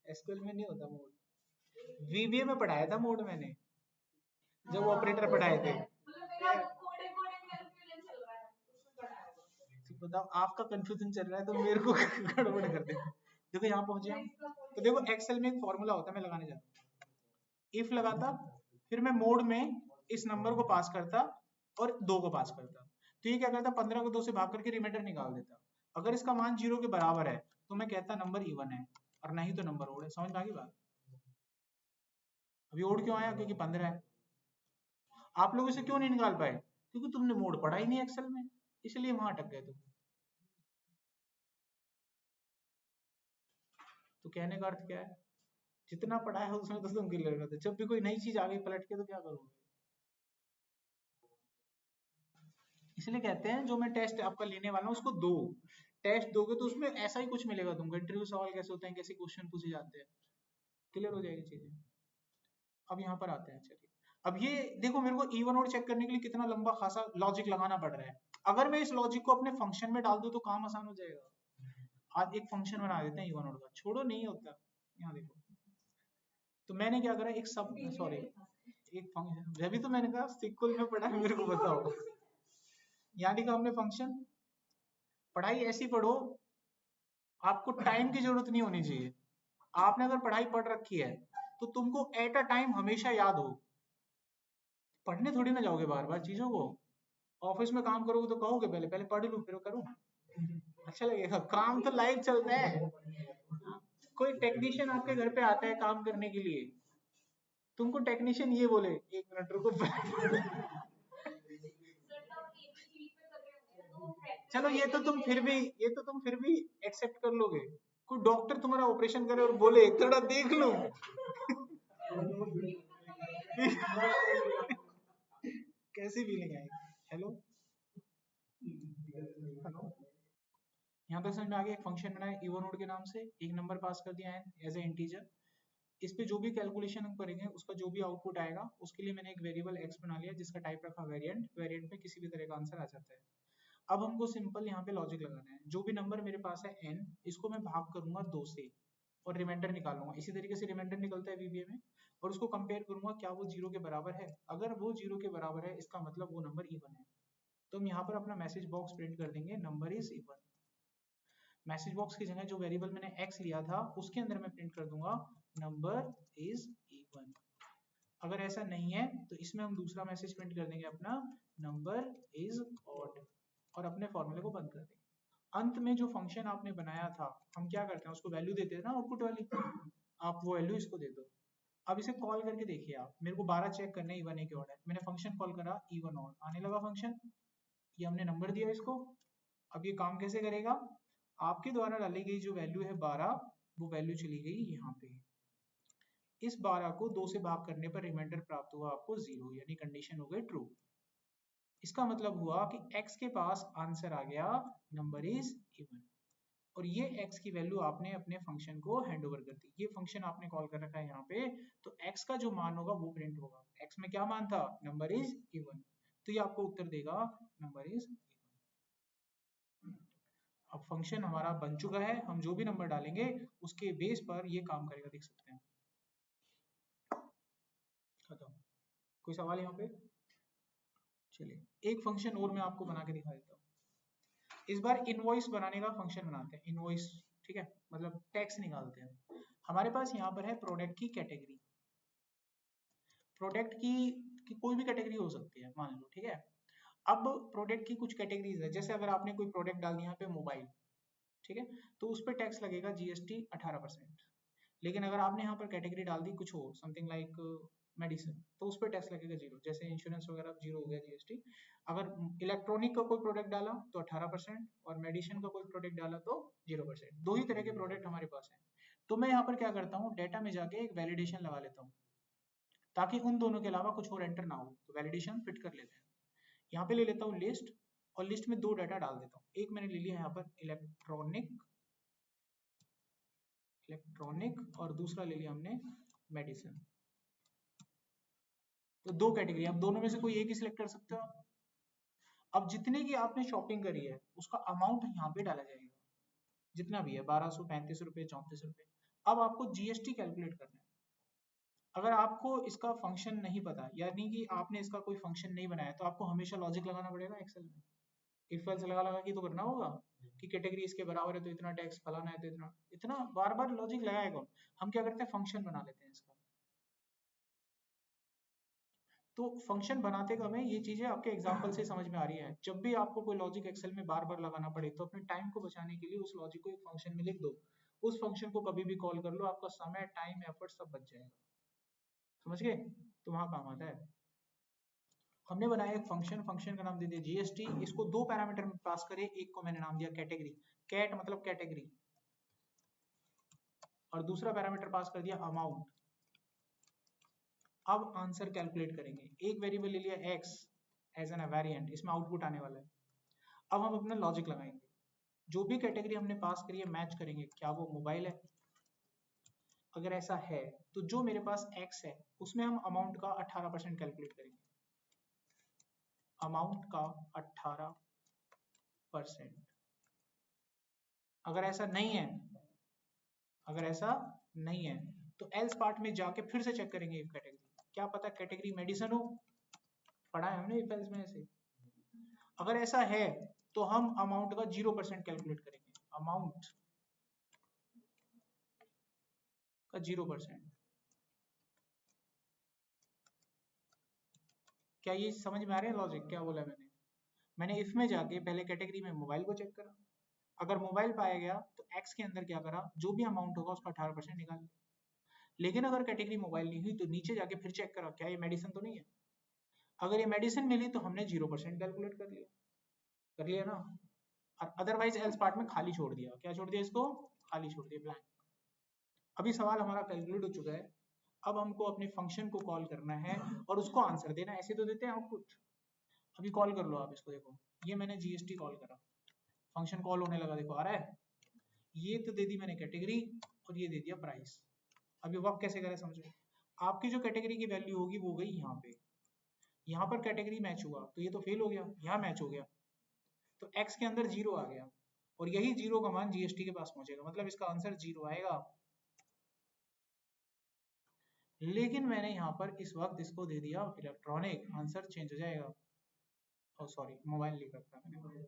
एसक्यूएल में नहीं होता मोड। वीबीए में पढ़ाया था मोड मैंने, जब ऑपरेटर पढ़ाए थे। तो बताओ, आपका कंफ्यूजन चल रहा है तो मेरे को गड़बड़ कर दे। देखो यहाँ पहुंचे हम, तो देखो एक्सेल में एक फॉर्मूला होता है, मैं लगाने जाता हूँ। इफ लगाता, फिर मैं मोड में इस नंबर को पास करता और 2 को पास करता। तो ये क्या करता, 15 को 2 से भाग करके रिमाइंडर निकाल देता। अगर इसका मान 0 के बराबर है तो मैं कहता नंबर इवन है, और नहीं तो नंबर ओड है। समझ में आ गई बात? अभी ओड क्यों आया, क्योंकि 15 है। आप लोग इसे क्यों नहीं निकाल पाए, क्योंकि तुमने मोड पढ़ा ही नहीं एक्सेल में, इसलिए वहां अटक गए तुम। तो कहने का अर्थ क्या है, जितना पढ़ा है उसमें तो तुम क्लियर करते, जब भी कोई नई चीज आ गई पलट के तो क्या करोगे। इसलिए कहते हैं जो मैं टेस्ट आपका लेने वाला हूँ उसको दो, टेस्ट दोगे तो उसमें ऐसा ही कुछ मिलेगा तुमको, इंटरव्यू सवाल कैसे होते हैं, कैसे क्वेश्चन पूछे जाते हैं, क्लियर हो जाएगी चीजें। अब यहाँ पर आते हैं, चलिए अब ये देखो, मेरे को इवन और चेक करने के लिए कितना लंबा खासा लॉजिक लगाना पड़ रहा है। अगर मैं इस लॉजिक को अपने फंक्शन में डाल दूं तो काम आसान हो जाएगा। आज एक फंक्शन बना देते हैं इवन और का, छोड़ो नहीं होता। यहाँ देखो, तो मैंने क्या करा, एक सब सॉरी एक फंक्शन, जब भी तो मैंने कहा सिक्वल में पढ़ा है मेरे को बताओ। यहाँ लिखा हमने फंक्शन। पढ़ाई ऐसी पढ़ो, आपको टाइम की जरूरत नहीं होनी चाहिए। आपने अगर पढ़ाई पढ़ रखी है तो तुमको एट अ टाइम हमेशा याद हो। पढ़ने थोड़ी ना जाओगे बार बार चीजों को। ऑफिस में काम करोगे तो कहोगे पहले पहले पढ़ लूं फिर करूं, अच्छा लगेगा। काम तो लाइव चलता है। कोई टेक्नीशियन आपके घर पे आता है काम करने के लिए, तुमको टेक्नीशियन ये बोले एक मिनट रुको चलो ये तो तुम फिर भी एक्सेप्ट कर लोगे। कोई डॉक्टर तुम्हारा ऑपरेशन करे और बोले थोड़ा देख लो कैसी फीलिंग आएगी। हेलो हेलो, यहाँ तक समझ में आ गया। एक फंक्शन बनाया इवोनोड के नाम से, एक नंबर पास कर दिया है एज ए इंटीजर। इस पे जो भी कैलकुलेशन हम करेंगे उसका जो भी आउटपुट आएगा उसके लिए मैंने एक वेरिएबल एक्स बना लिया जिसका टाइप रखा वेरिएंट। वेरिएंट में किसी भी तरह का आंसर आ जाता है। अब हमको सिंपल यहाँ पे लॉजिक लगाना है। जो भी नंबर मेरे पास है n, इसको मैं भाग करूंगा 2 से और रिमाइंडर निकालूंगा। इसी तरीके से रिमाइंडर निकलता है वीबीए में, और उसको कंपेयर करूंगा क्या वो 0 के बराबर है। अगर वो 0 के बराबर है इसका मतलब वो नंबर इवन है। तो हम यहाँ पर अपना मैसेज बॉक्स प्रिंट कर देंगे number is even. Message box की जगह जो वेरिएबल मैंने x लिया था उसके अंदर मैं प्रिंट कर दूंगा नंबर इज इवन। अगर ऐसा नहीं है तो इसमें हम दूसरा मैसेज प्रिंट कर देंगे अपना नंबर इज ऑड, और अपने फॉर्मूले को बंद कर देंगे। अंत में जो फंक्शन आपने बनाया था हम क्या करते हैं उसको वैल्यू देते हैं ना, आउटपुट वाली। आप वो वैल्यू इसको दे दो। अब इसे कॉल करके देखिए आप, मेरे को 12 चेक करना है इवन है कि ऑड है। मैंने फंक्शन कॉल करा इवन ऑड, आने लगा फंक्शन, ये हमने नंबर दिया इसको। अब ये काम कैसे करेगा, आपके द्वारा डाली गई जो वैल्यू है 12, वो वैल्यू चली गई यहाँ पे। इस 12 को 2 से भाग करने पर रिमाइंडर प्राप्त हुआ आपको 0, यानी कंडीशन हो गई ट्रू। इसका मतलब हुआ कि x के पास आंसर आ गया नंबर इज इवन, और ये x की वैल्यू आपने अपने फंक्शन को हैंड ओवर कर दी। ये फंक्शन आपने कॉल कर रखा है यहाँ पे, तो x का जो मान होगा वो प्रिंट होगा। x में क्या मान था, नंबर इज इवन, तो ये आपको उत्तर देगा नंबर इज इवन। अब फंक्शन हमारा बन चुका है, हम जो भी नंबर डालेंगे उसके बेस पर ये काम करेगा, देख सकते हैं। खत्म। कोई सवाल यहाँ पे? चलिए एक फंक्शन और मैं आपको बना के दिखा देता हूँ। इस बार इनवॉइस बनाने का फंक्शन बनाते हैं, इनवॉइस, ठीक है, मतलब टैक्स निकालते हैं। हमारे पास यहाँ पर है प्रोडक्ट की कैटेगरी। प्रोडक्ट की कोई भी कैटेगरी हो सकती है मान लो, ठीक है। अब प्रोडक्ट की कुछ कैटेगरीज है, जैसे अगर आपने कोई प्रोडक्ट डाल दिया यहाँ पे मोबाइल, ठीक है, तो उस पर टैक्स लगेगा जीएसटी 18%। लेकिन अगर आपने यहाँ पर कैटेगरी डाल दी कुछ और, समथिंग लाइक मेडिसिन, तो उस पर टैक्स लगेगा 0, जैसे इंश्योरेंस वगैरह 0 हो गया जीएसटी। अगर इलेक्ट्रॉनिक का कोई प्रोडक्ट डाला तो 18%, और मेडिसिन का कोई प्रोडक्ट डाला तो 0%। दो ही तरह के प्रोडक्ट हमारे पास है। तो मैं यहाँ पर क्या करता हूँ, डेटा में जाके एक वैलिडेशन लगा लेता हूँ ताकि उन दोनों के अलावा कुछ और एंटर ना हो। तो वैलिडेशन फिट कर लेते हैं। यहाँ पे ले लेता हूँ लिस्ट, और लिस्ट में 2 डाटा डाल देता हूँ। एक मैंने ले लिया यहाँ पर इलेक्ट्रॉनिक, और दूसरा ले लिया हमने मेडिसिन। तो 2 कैटेगरी, अब दोनों में से कोई एक ही सिलेक्ट कर सकते हो आप। अब जितने की आपने शॉपिंग करी है उसका अमाउंट यहाँ पे डाला जाएगा, जितना भी है 1200, 35 रुपए, 34 रुपए। अब आपको जीएसटी कैलकुलेट करना है। अगर आपको इसका फंक्शन नहीं पता, यानी कि आपने इसका कोई फंक्शन नहीं बनाया, तो आपको हमेशा लॉजिक लगाना पड़ेगा एक्सेल में। इफ एल्स लगा लगा के तो करना होगा कि कैटेगरी इसके बराबर है तो इतना टैक्स, फलाना है तो इतना, इतना बार बार लॉजिक लगाएगा। हम क्या करते हैं, फंक्शन बना लेते हैं इसका। तो फंक्शन बनाते कब है, ये चीजें आपके एग्जाम्पल से समझ में आ रही है। जब भी आपको कोई लॉजिक एक्सेल में बार बार लगाना पड़े तो अपने टाइम को बचाने के लिए उस लॉजिक को एक फंक्शन में लिख दो, उस फंक्शन को कभी भी कॉल कर लो, आपका समय, टाइम, एफर्ट सब बच जाएगा। समझ गए? तो वहां काम आता है। हमने बनाया एक फंक्शन, फंक्शन का नाम दे दिया जीएसटी, इसको दो पैरामीटर में पास करे, एक को मैंने नाम दिया कैटेगरी, कैट मतलब कैटेगरी, और दूसरा पैरामीटर पास कर दिया अमाउंट। अब आंसर कैलकुलेट करेंगे, एक वेरिएबल ले लिया एक्स एज एन वेरिएंट, इसमें आउटपुट आने वाला है। अब हम अपना लॉजिक लगाएंगे, जो भी कैटेगरी हमने पास करी है मैच करेंगे, क्या वो मोबाइल है? अगर ऐसा है तो जो मेरे पास एक्स है उसमें हम अमाउंट का 18% कैलकुलेट करेंगे, अमाउंट का 18%। अगर ऐसा नहीं है, अगर ऐसा नहीं है तो एल्स पार्ट में जाके फिर से चेक करेंगे इफ कैटेगरी, क्या पता कैटेगरी मेडिसिन हो, पढ़ा है हमने इफ एल्स में ऐसे। अगर ऐसा है तो हम अमाउंट का 0% कैलकुलेट करेंगे, अमाउंट का 0%। क्या ये समझ में आ रहा है लॉजिक क्या बोला मैंने? मैंने इफ में जाके पहले कैटेगरी में मोबाइल को चेक करा, अगर मोबाइल पाया गया तो एक्स के अंदर क्या करा, जो भी अमाउंट होगा उसका 18% निकाल लिया। लेकिन अगर कैटेगरी मोबाइल नहीं हुई तो नीचे जाके फिर चेक करा, क्या ये मेडिसिन तो नहीं है? अगर ये मेडिसिन मिली तो हमने 0% कैलकुलेट कर लिया ना, और अदरवाइज एल्स पार्ट में खाली छोड़ दिया, क्या छोड़ दिया इसको, खाली छोड़ दिया, ब्लैंक। अभी सवाल हमारा कैलकुलेट हो चुका है, अब हमको अपने फंक्शन को कॉल करना है और उसको आंसर देना है, ऐसे तो देते हैं आउटपुट। अभी कॉल कर लो आप इसको, देखो ये मैंने जीएसटी कॉल करा, फंक्शन कॉल होने लगा, देखो आ रहा है, ये तो दे दी मैंने कैटेगरी और ये दे दिया प्राइस। अभी वर्क कैसे करें समझो, आपकी जो कैटेगरी की वैल्यू होगी वो गई यहाँ पे, यहाँ पर कैटेगरी मैच हुआ तो ये तो फेल हो गया, यहाँ मैच हो गया तो x के अंदर 0 आ गया, और यही 0 का मान जीएसटी के पास पहुंचेगा, मतलब इसका आंसर 0 आएगा। लेकिन मैंने यहाँ पर इस वक्त इसको दे दिया इलेक्ट्रॉनिक, आंसर चेंज हो जाएगा। ओ सॉरी, मोबाइल लिख रखा है मैंने,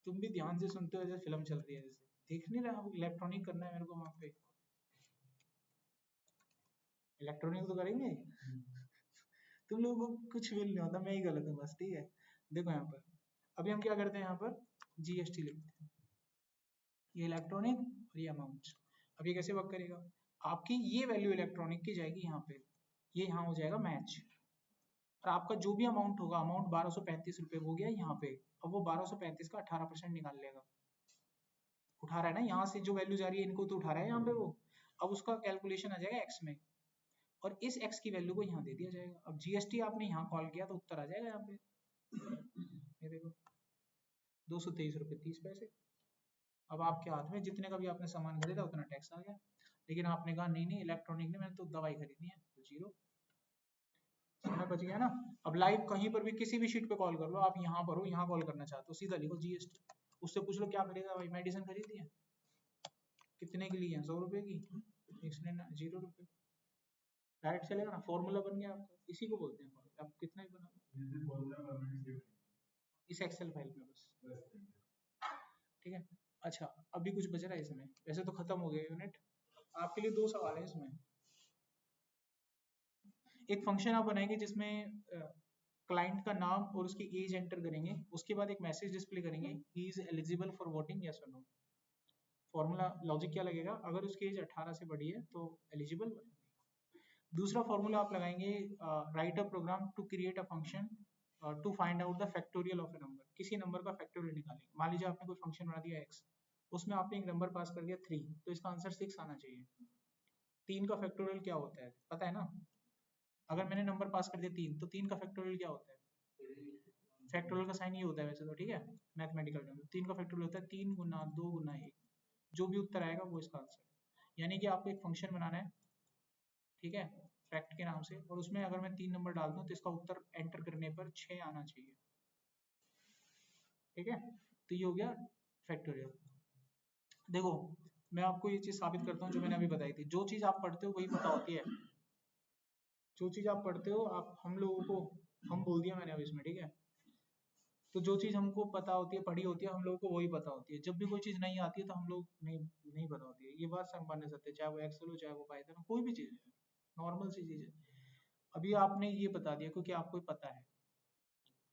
तुम भी ध्यान से सुनते हो, जैसे फिल्म चल रही है, जैसे देख नहीं रहा, इलेक्ट्रॉनिक करना है मेरे को, वहां पे इलेक्ट्रॉनिक तो करेंगे। तुम लोगों को कुछ फील नहीं होता, मैं ही गलत हूँ बस, ठीक है। देखो यहाँ पर अभी हम क्या करते हैं, यहाँ पर जीएसटी लिखते हैं, ये इलेक्ट्रॉनिक और ये अमाउंट। अब ये कैसे वर्क करेगा, आपकी ये वैल्यू इलेक्ट्रॉनिक की जाएगी यहाँ पे, ये यहाँ हो जाएगा मैच, और आपका जो भी अमाउंट होगा, अमाउंट 1235 रुपए हो गया यहाँ पे, अब वो 1235 का 18% निकाल लेगा, उठा रहा है ना यहाँ से जो वैल्यू जा रही है इनको तो उठा रहा है यहाँ पे वो, अब उसका कैलकुलेशन आ जाएगा एक्स में, और इस एक्स की वैल्यू को यहाँ दे दिया जाएगा। अब जीएसटी आपने यहाँ कॉल किया तो उत्तर आ जाएगा यहाँ पे, ये देखो 223 रुपए 30 पैसे। अब आपके हाथ में जितने का भी आपने सामान खरीदा उतना टैक्स आ गया, लेकिन आपने कहा नहीं नहीं इलेक्ट्रॉनिक ने, मैंने तो दवाई खरीदनी है, तो 0, समय बच गया ना। अब लाइव कहीं पर भी किसी भी शीट पे कॉल कर लो, आप यहाँ पर हो, यहाँ कॉल करना चाहते हो, सीधा लिखो जीएसटी, उससे पूछ लो क्या खरीदा भाई, मेडिसिन खरीदी है, कितने की ली है, 100 रुपए की, इसने ना 0 रुपए, डायरेक्ट चलेगा ना, फॉर्मूला बन गया आपका, इसी को बोलते हैं, आप कितना ही बना इस एक्सेल फाइल में बस, ठीक है। अच्छा अभी कुछ बच रहा है इसमें, वैसे तो खत्म हो गया यूनिट, आपके लिए 2 सवाल है इसमें। एक फंक्शन आप बनाएंगे जिसमें क्लाइंट का नाम और उसकी एज एंटर करेंगे, उसके बाद एक मैसेज डिस्प्ले करेंगे, he is eligible for voting yes और नो। फॉर्मूला लॉजिक क्या लगेगा, अगर उसकी एज 18 से बड़ी है तो एलिजिबल। दूसरा फॉर्मूला आप लगाएंगे, write a program to create a function to find out the factorial of a number, किसी नंबर का फैक्टोरियल निकालेंगे। मान लीजिए आपने कोई फंक्शन बना दिया x, उसमें आपने एक नंबर पास कर दिया 3, तो इसका आंसर 6 आना चाहिए। 3 का फैक्टोरियल क्या होता है पता है ना, अगर मैंने नंबर पास कर दिया 3 तो 3 का फैक्टोरियल क्या होता है, फैक्टोरियल का साइन ये होता है वैसे तो, ठीक है, मैथमेटिकल टर्म। 3 का फैक्टोरियल होता है 3 गुना 2 गुना 1, जो भी उत्तर आएगा वो इसका आंसर है। यानी कि आपको एक फंक्शन बनाना है, ठीक है, फैक्ट के नाम से, और उसमें अगर मैं 3 नंबर डाल दूं तो इसका उत्तर एंटर करने पर 6 आना चाहिए, ठीक है। तो ये हो गया फैक्टोरियल। देखो मैं आपको ये चीज साबित करता हूँ जो मैंने अभी बताई थी, जो चीज आप पढ़ते हो वही पता होती है, जो चीज आप पढ़ते हो आप, हम लोगों को, हम बोल दिया मैंने अभी इसमें, ठीक है। तो जो चीज हमको पता होती है, पढ़ी होती है, हम लोगों को वही पता होती है। जब भी कोई चीज नहीं आती है तो हम लोग नहीं पता होती है, ये बात सब मानने सकते हैं, चाहे वो एक्सेल हो, चाहे वो पाइथन हो, कोई भी चीज है, नॉर्मल सी चीज है। अभी आपने ये बता दिया क्योंकि आपको पता है।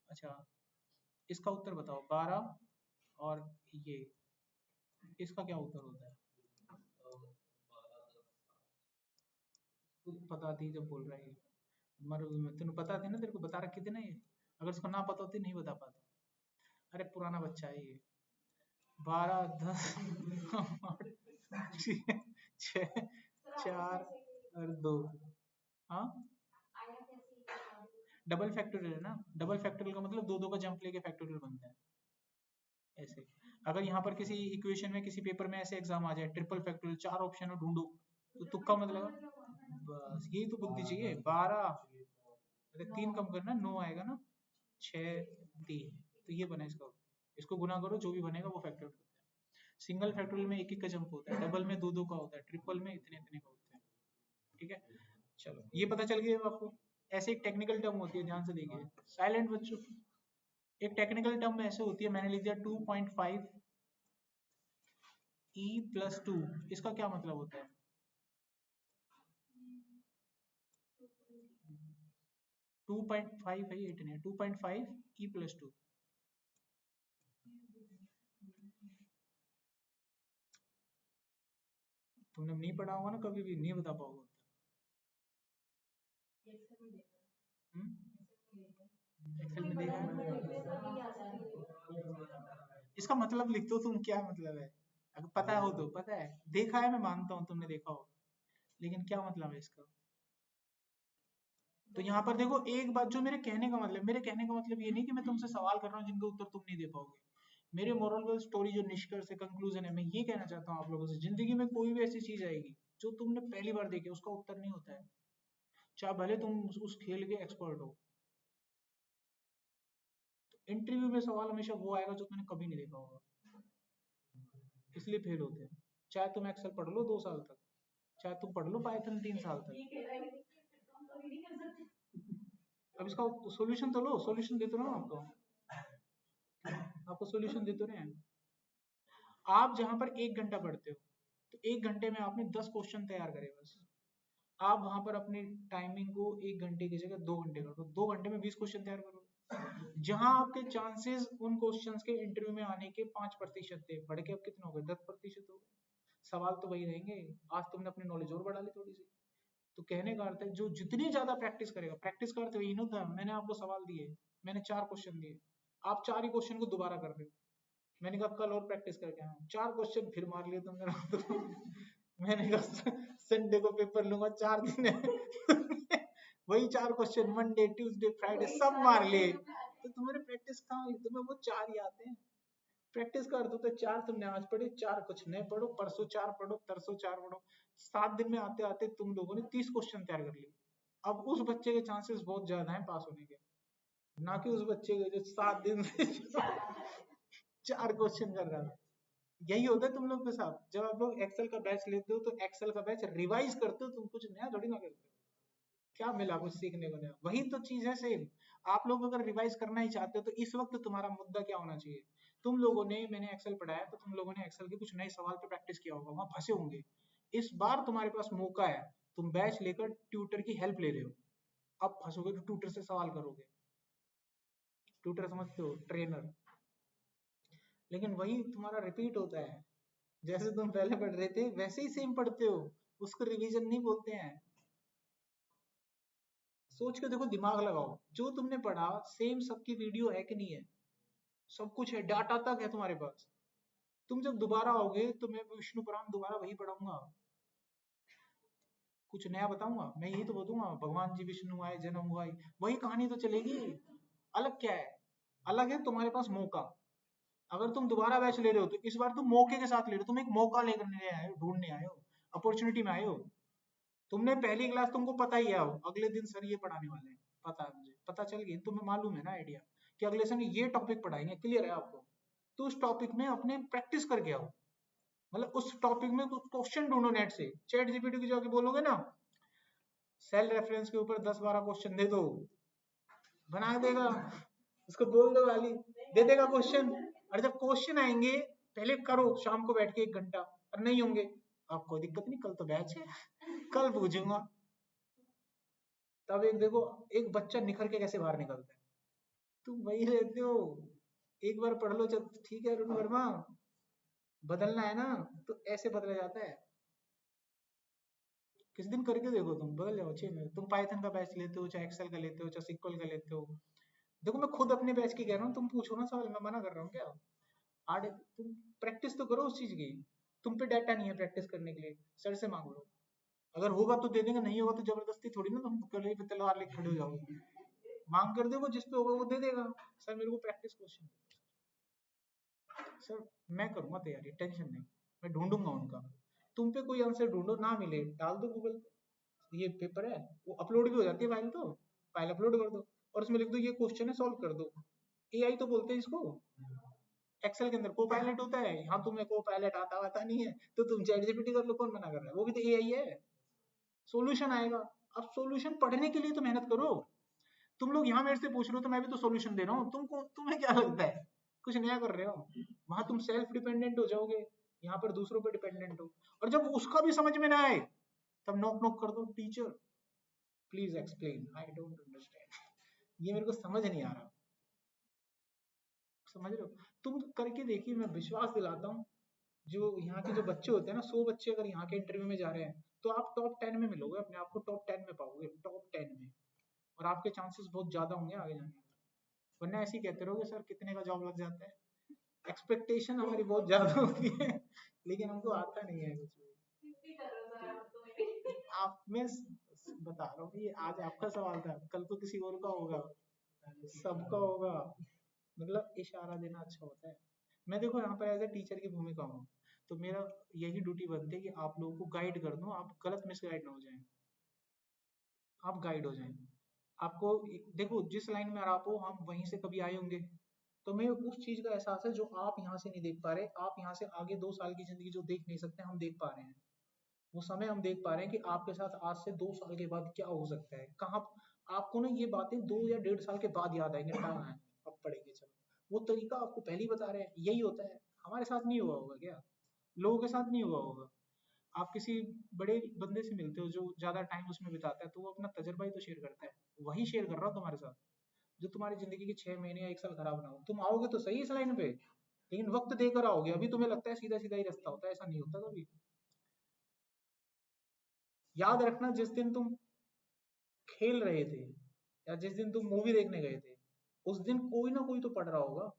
अच्छा, इसका उत्तर बताओ 12 और ये, इसका क्या उत्तर होता है? खुद पता थी जब बोल रहा है ये। मर तेन पता थी ना, तेरे को बता रखे थे ना ये। अगर इसको ना पता होती नहीं बता पाता। अरे पुराना बच्चा है ये। 12 10 8 6 4 और 2। हाँ, डबल फैक्टोरियल है ना। डबल फैक्टोरियल का मतलब दो दो का जंप लेके फैक्टोरियल बनता है ऐसे। अगर यहाँ पर किसी इक्वेशन में किसी पेपर में ऐसे एग्जाम आ जाए ट्रिपल फैक्टोरियल, 4 ऑप्शन हो ढूंढो, तो तुक्का मतलब बस यही तो बुद्धि चाहिए। 12, अरे 3 कम करना 9 आएगा ना, 6 3, तो ये बना इसका उत्तर। इसको गुना करो, जो भी बनेगा वो फैक्टोरियल होता है। सिंगल फैक्टोरियल में एक एक का जंप होता है, डबल में दो दो का होता है, ट्रिपल में इतने इतने का होता है। ठीक है, चलो ये पता चल गया आपको। ऐसे एक टेक्निकल टर्म होती है, ध्यान से देखिए साइलेंट बच्चों। एक टेक्निकल टर्म में ऐसे होती है, मैंने लिख दिया 2.5 e प्लस 2, इसका क्या मतलब होता है? 2.5 है, 8 नहीं, 2.5 e प्लस 2। तुमने नहीं पढ़ा होगा ना, कभी भी नहीं बता पाओगे उत्तर। एक्सेल में देखा है? इसका मतलब लिख दो तुम, क्या मतलब है? अगर पता हो तो पता है, देखा है मैं मानता हूँ तुमने देखा हो, लेकिन क्या मतलब है इसका? तो यहाँ पर देखो एक बात, जो मेरे कहने का मतलब, मेरे कहने का मतलब ये नहीं कि मैं तुमसे सवाल कर रहा हूँ जिनका उत्तर तुम नहीं दे पाओगे। मेरे मोरल वर्ल्ड स्टोरी जो निष्कर्ष है, कंक्लूजन है, मैं ये कहना चाहता हूँ आप लोगों से, जिंदगी में कोई भी ऐसी चीज आएगी जो तुमने पहली बार देखी, उसका उत्तर नहीं होता है, चाहे भले तुम उस खेल के एक्सपर्ट हो। इंटरव्यू में सवाल हमेशा वो आएगा जो तुमने कभी नहीं देखा होगा, इसलिए फेल होते हैं। चाहे तुम एक्सेल पढ़ लो 2 साल तक, चाहे तुम पढ़ लो पाइथन 3 साल तक। अब इसका सॉल्यूशन तो लो, सॉल्यूशन दे तो रहा हूँ आपको, आपको सॉल्यूशन दे तो रहे हैं। आप जहां पर 1 घंटा पढ़ते हो, तो 1 घंटे में आपने 10 क्वेश्चन तैयार करे बस। आप वहां पर अपनी टाइमिंग को 1 घंटे की जगह 2 घंटे कर दो, 2 घंटे में 20 क्वेश्चन तैयार करो। जहां आपके चांसेस उन क्वेश्चंस के इंटरव्यू में आने के 5% थे, बढ़ के अब कितने हो गए? 10% हो गए। सवाल तो वही रहेंगे, आज तुमने अपनी नॉलेज और बढ़ा ली थोड़ी सी। तो कहने का अर्थ है, जो जितनी ज्यादा प्रैक्टिस करेगा, प्रैक्टिस करते हुए नहीं था, मैंने आपको सवाल दिए, मैंने 4 क्वेश्चन दिए, आप 4 ही क्वेश्चन को दोबारा कर रहे हो। मैंने कहा कल और प्रैक्टिस करके आया, 4 क्वेश्चन फिर मार लिए तुमने। मैंने कहा संडे को पेपर लूंगा, 4 दिन है। वही 4 क्वेश्चन मंडे ट्यूसडे फ्राइडे सब मार लिए, तो तुम्हारी प्रैक्टिस कहाँ हुई? तुम्हें वो 4 ही आते हैं। प्रैक्टिस का अर्थ होता है 4 तुमने आज पढ़े, 4 कुछ नए पढ़ो, परसों 4 पढ़ो, तरसों 4 पढ़ो। 7 दिन में आते आते तुम लोगों ने 30 क्वेश्चन तैयार कर लिए। अब उस बच्चे के चांसेस बहुत ज्यादा हैं पास होने के, ना कि उस बच्चे के जो 7 दिन से 4 क्वेश्चन कर रहा है। यही होता है तुम लोग के साथ, जब आप लोग एक्सेल का बैच लेते हो तो एक्सेल का बैच रिवाइज करते हो, तुम कुछ नया थोड़ी ना करते हो। क्या मिला कुछ सीखने को नया? वही तो चीज है सेम। आप लोग अगर रिवाइज करना ही चाहते हो तो इस वक्त तुम्हारा मुद्दा क्या होना चाहिए? तुम लोगों ने, मैंने एक्सेल पढ़ाया तो तुम लोगों ने एक्सेल के कुछ नए सवाल पे प्रैक्टिस किया होगा, वहां फंसे होंगे। इस बार तुम्हारे पास मौका है, तुम बैच लेकर ट्यूटर की हेल्प ले रहे हो। अब फंसोगे तो ट्यूटर से सवाल करोगे। ट्यूटर समझते हो? ट्रेनर। लेकिन वही तुम्हारा रिपीट होता है, जैसे तुम पहले पढ़ रहे थे वैसे ही सेम पढ़ते हो, उसको रिवीजन नहीं बोलते हैं। सोच के देखो, दिमाग लगाओ, जो तुमने पढ़ा सेम सबकी वीडियो है कि नहीं है? सब कुछ है, डाटा तक है तुम्हारे पास। तुम जब दोबारा आओगे तो मैं विष्णु पुराण दोबारा वही पढ़ाऊंगा, कुछ नया बताऊंगा? मैं यही तो बताऊंगा, भगवान जी विष्णु आए, जन्म हुआ, वही कहानी तो चलेगी। अलग क्या है? अलग है तुम्हारे पास मौका। अगर तुम दोबारा बैच ले रहे हो तो इस बार तुम मौके के साथ ले रहे हो, तुम एक मौका लेकर आए हो, ढूंढने आए हो, अपॉर्चुनिटी में आए हो। तुमने पहली क्लास तुमको पता ही है, अगले दिन सर ये पढ़ाने वाले हैं, पता है मुझे, पता चल गई, तुम्हें मालूम है ना आइडिया कि अगले सर ये टॉपिक पढ़ाएंगे, क्लियर है आपको? तो उस टॉपिक में अपने प्रैक्टिस करके आओ, मतलब उस टॉपिक में कुछ क्वेश्चन ढूंढो नेट से। चैट जीपीटी को जाके बोलोगे ना सेल रेफरेंस के ऊपर 10-12 क्वेश्चन दे दो, बना देगा। उसको बोल दो वाली, दे देगा क्वेश्चन। और जब क्वेश्चन आएंगे, पहले करो शाम को बैठ के 1 घंटा, और नहीं होंगे आप कोई दिक्कत नहीं, कल तो बैच है, कल पूछूंगा। तब एक देखो, एक बच्चा निखर के कैसे बाहर निकलता है। तुम वही रहते हो, एक बार पढ़ लो जब ठीक है अरुण वर्मा, बदलना है ना तो ऐसे बदला जाता है। किस दिन करके देखो, तुम बदल जाओ 6 महीने। तुम पाइथन का बैच लेते हो, चाहे एक्सेल का लेते हो, चाहे सिक्वल का लेते हो। देखो मैं खुद अपने बैच की कह रहा हूँ, तुम पूछो ना सवाल, मैं मना कर रहा हूँ क्या? आड़े तुम प्रैक्टिस तो करो उस चीज की। तुम पे डाटा नहीं है प्रैक्टिस करने के लिए, सर से मांग लो। अगर होगा तो दे देंगे, नहीं होगा तो जबरदस्ती थोड़ी ना तुम कल पे तलवार लेके खड़े हो जाओगे। मांग कर देखो, जिस पे होगा वो दे देगा। सर मेरे को प्रैक्टिस क्वेश्चन। सर मैं करूंगा तैयारी, टेंशन नहीं, मैं ढूंढूंगा उनका। तुम पे कोई आंसर ढूंढो, ना मिले डाल दो गूगल पे, ये पेपर है, वो अपलोड भी हो जाती है फाइल, तो फाइल अपलोड कर दो और उसमें लिख दो ये क्वेश्चन है, सॉल्व कर दो। एआई तो बोलते हैं इसको। एक्सेल के अंदर को पायलट होता है, यहाँ तुम्हें को पायलट आता नहीं है तो तुम चैट जीपीटी कर लो, कौन मना कर रहा है? वो भी तो एआई है। सॉल्यूशन आएगा। अब सॉल्यूशन पढ़ने के लिए तो मेहनत करो। तुम लोग यहाँ मेरे से पूछ रहे हो तो मैं भी तो सॉल्यूशन दे रहा हूँ, तुमको तुम्हें क्या लगता है कुछ नया कर रहे हो? वहां तुम सेल्फ डिपेंडेंट हो जाओगे, यहाँ पर दूसरों पर डिपेंडेंट हो। और जब उसका भी समझ में ना आए तब नॉक नॉक कर दो, teacher please explain, I don't understand, ये मेरे को समझ नहीं आ रहा। समझ रहे हो? तुम करके देखिए, मैं विश्वास दिलाता हूँ। जो यहाँ के जो बच्चे होते हैं ना, 100 बच्चे अगर यहाँ के इंटरव्यू में जा रहे हैं तो आप टॉप 10 में मिलोगे, अपने आप को टॉप 10 में पाओगे, टॉप 10 में। और आपके चांसेस बहुत ज्यादा होंगे आगे जाने के। वरना ऐसे ही कहते रहोगे सर कितने का जॉब लग जाता है। एक्सपेक्टेशन हमारी बहुत ज्यादा होती है लेकिन हमको आता नहीं है कुछ भी। आप मैं बता रहा हूँ, ये आज आपका सवाल था, कल को किसी और का होगा, सबका होगा। मतलब इशारा देना अच्छा होता है। मैं देखो यहाँ पर एज ए टीचर की भूमिका हूँ, तो मेरा यही ड्यूटी बनती है कि आप लोगों को गाइड कर दूं, आप गलत मिसगाइड ना हो जाएं, आप गाइड हो जाएं। आपको देखो जिस लाइन में आप हो, हम वहीं से कभी आए होंगे, तो मैं उस चीज का एहसास है जो आप यहाँ से नहीं देख पा रहे। आप यहाँ से आगे 2 साल की जिंदगी जो देख नहीं सकते, हम देख पा रहे हैं। वो समय हम देख पा रहे हैं कि आपके साथ आज से 2 साल के बाद क्या हो सकता है, कहाँ। आपको ना ये बातें 2 या 1.5 साल के बाद याद आएंगे, हाँ अब पढ़ेंगे चलो। वो तरीका आपको पहले ही बता रहे हैं, यही होता है। हमारे साथ नहीं हुआ होगा क्या? लोगों के साथ नहीं हुआ होगा। आप किसी बड़े बंदे से मिलते हो जो ज्यादा टाइम उसमें बिताता है, तो वो अपना तजर्बा ही तो शेयर करता है। वही शेयर कर रहा हूँ तुम्हारे साथ, जो तुम्हारी जिंदगी के 6 महीने या 1 साल खराब ना हो। तुम आओगे तो सही इस लाइन पे, लेकिन वक्त देकर आओगे। अभी तुम्हें लगता है सीधा सीधा ही रास्ता होता है, ऐसा नहीं होता कभी। याद रखना, जिस दिन तुम खेल रहे थे या जिस दिन तुम मूवी देखने गए थे, उस दिन कोई ना कोई तो पढ़ रहा होगा।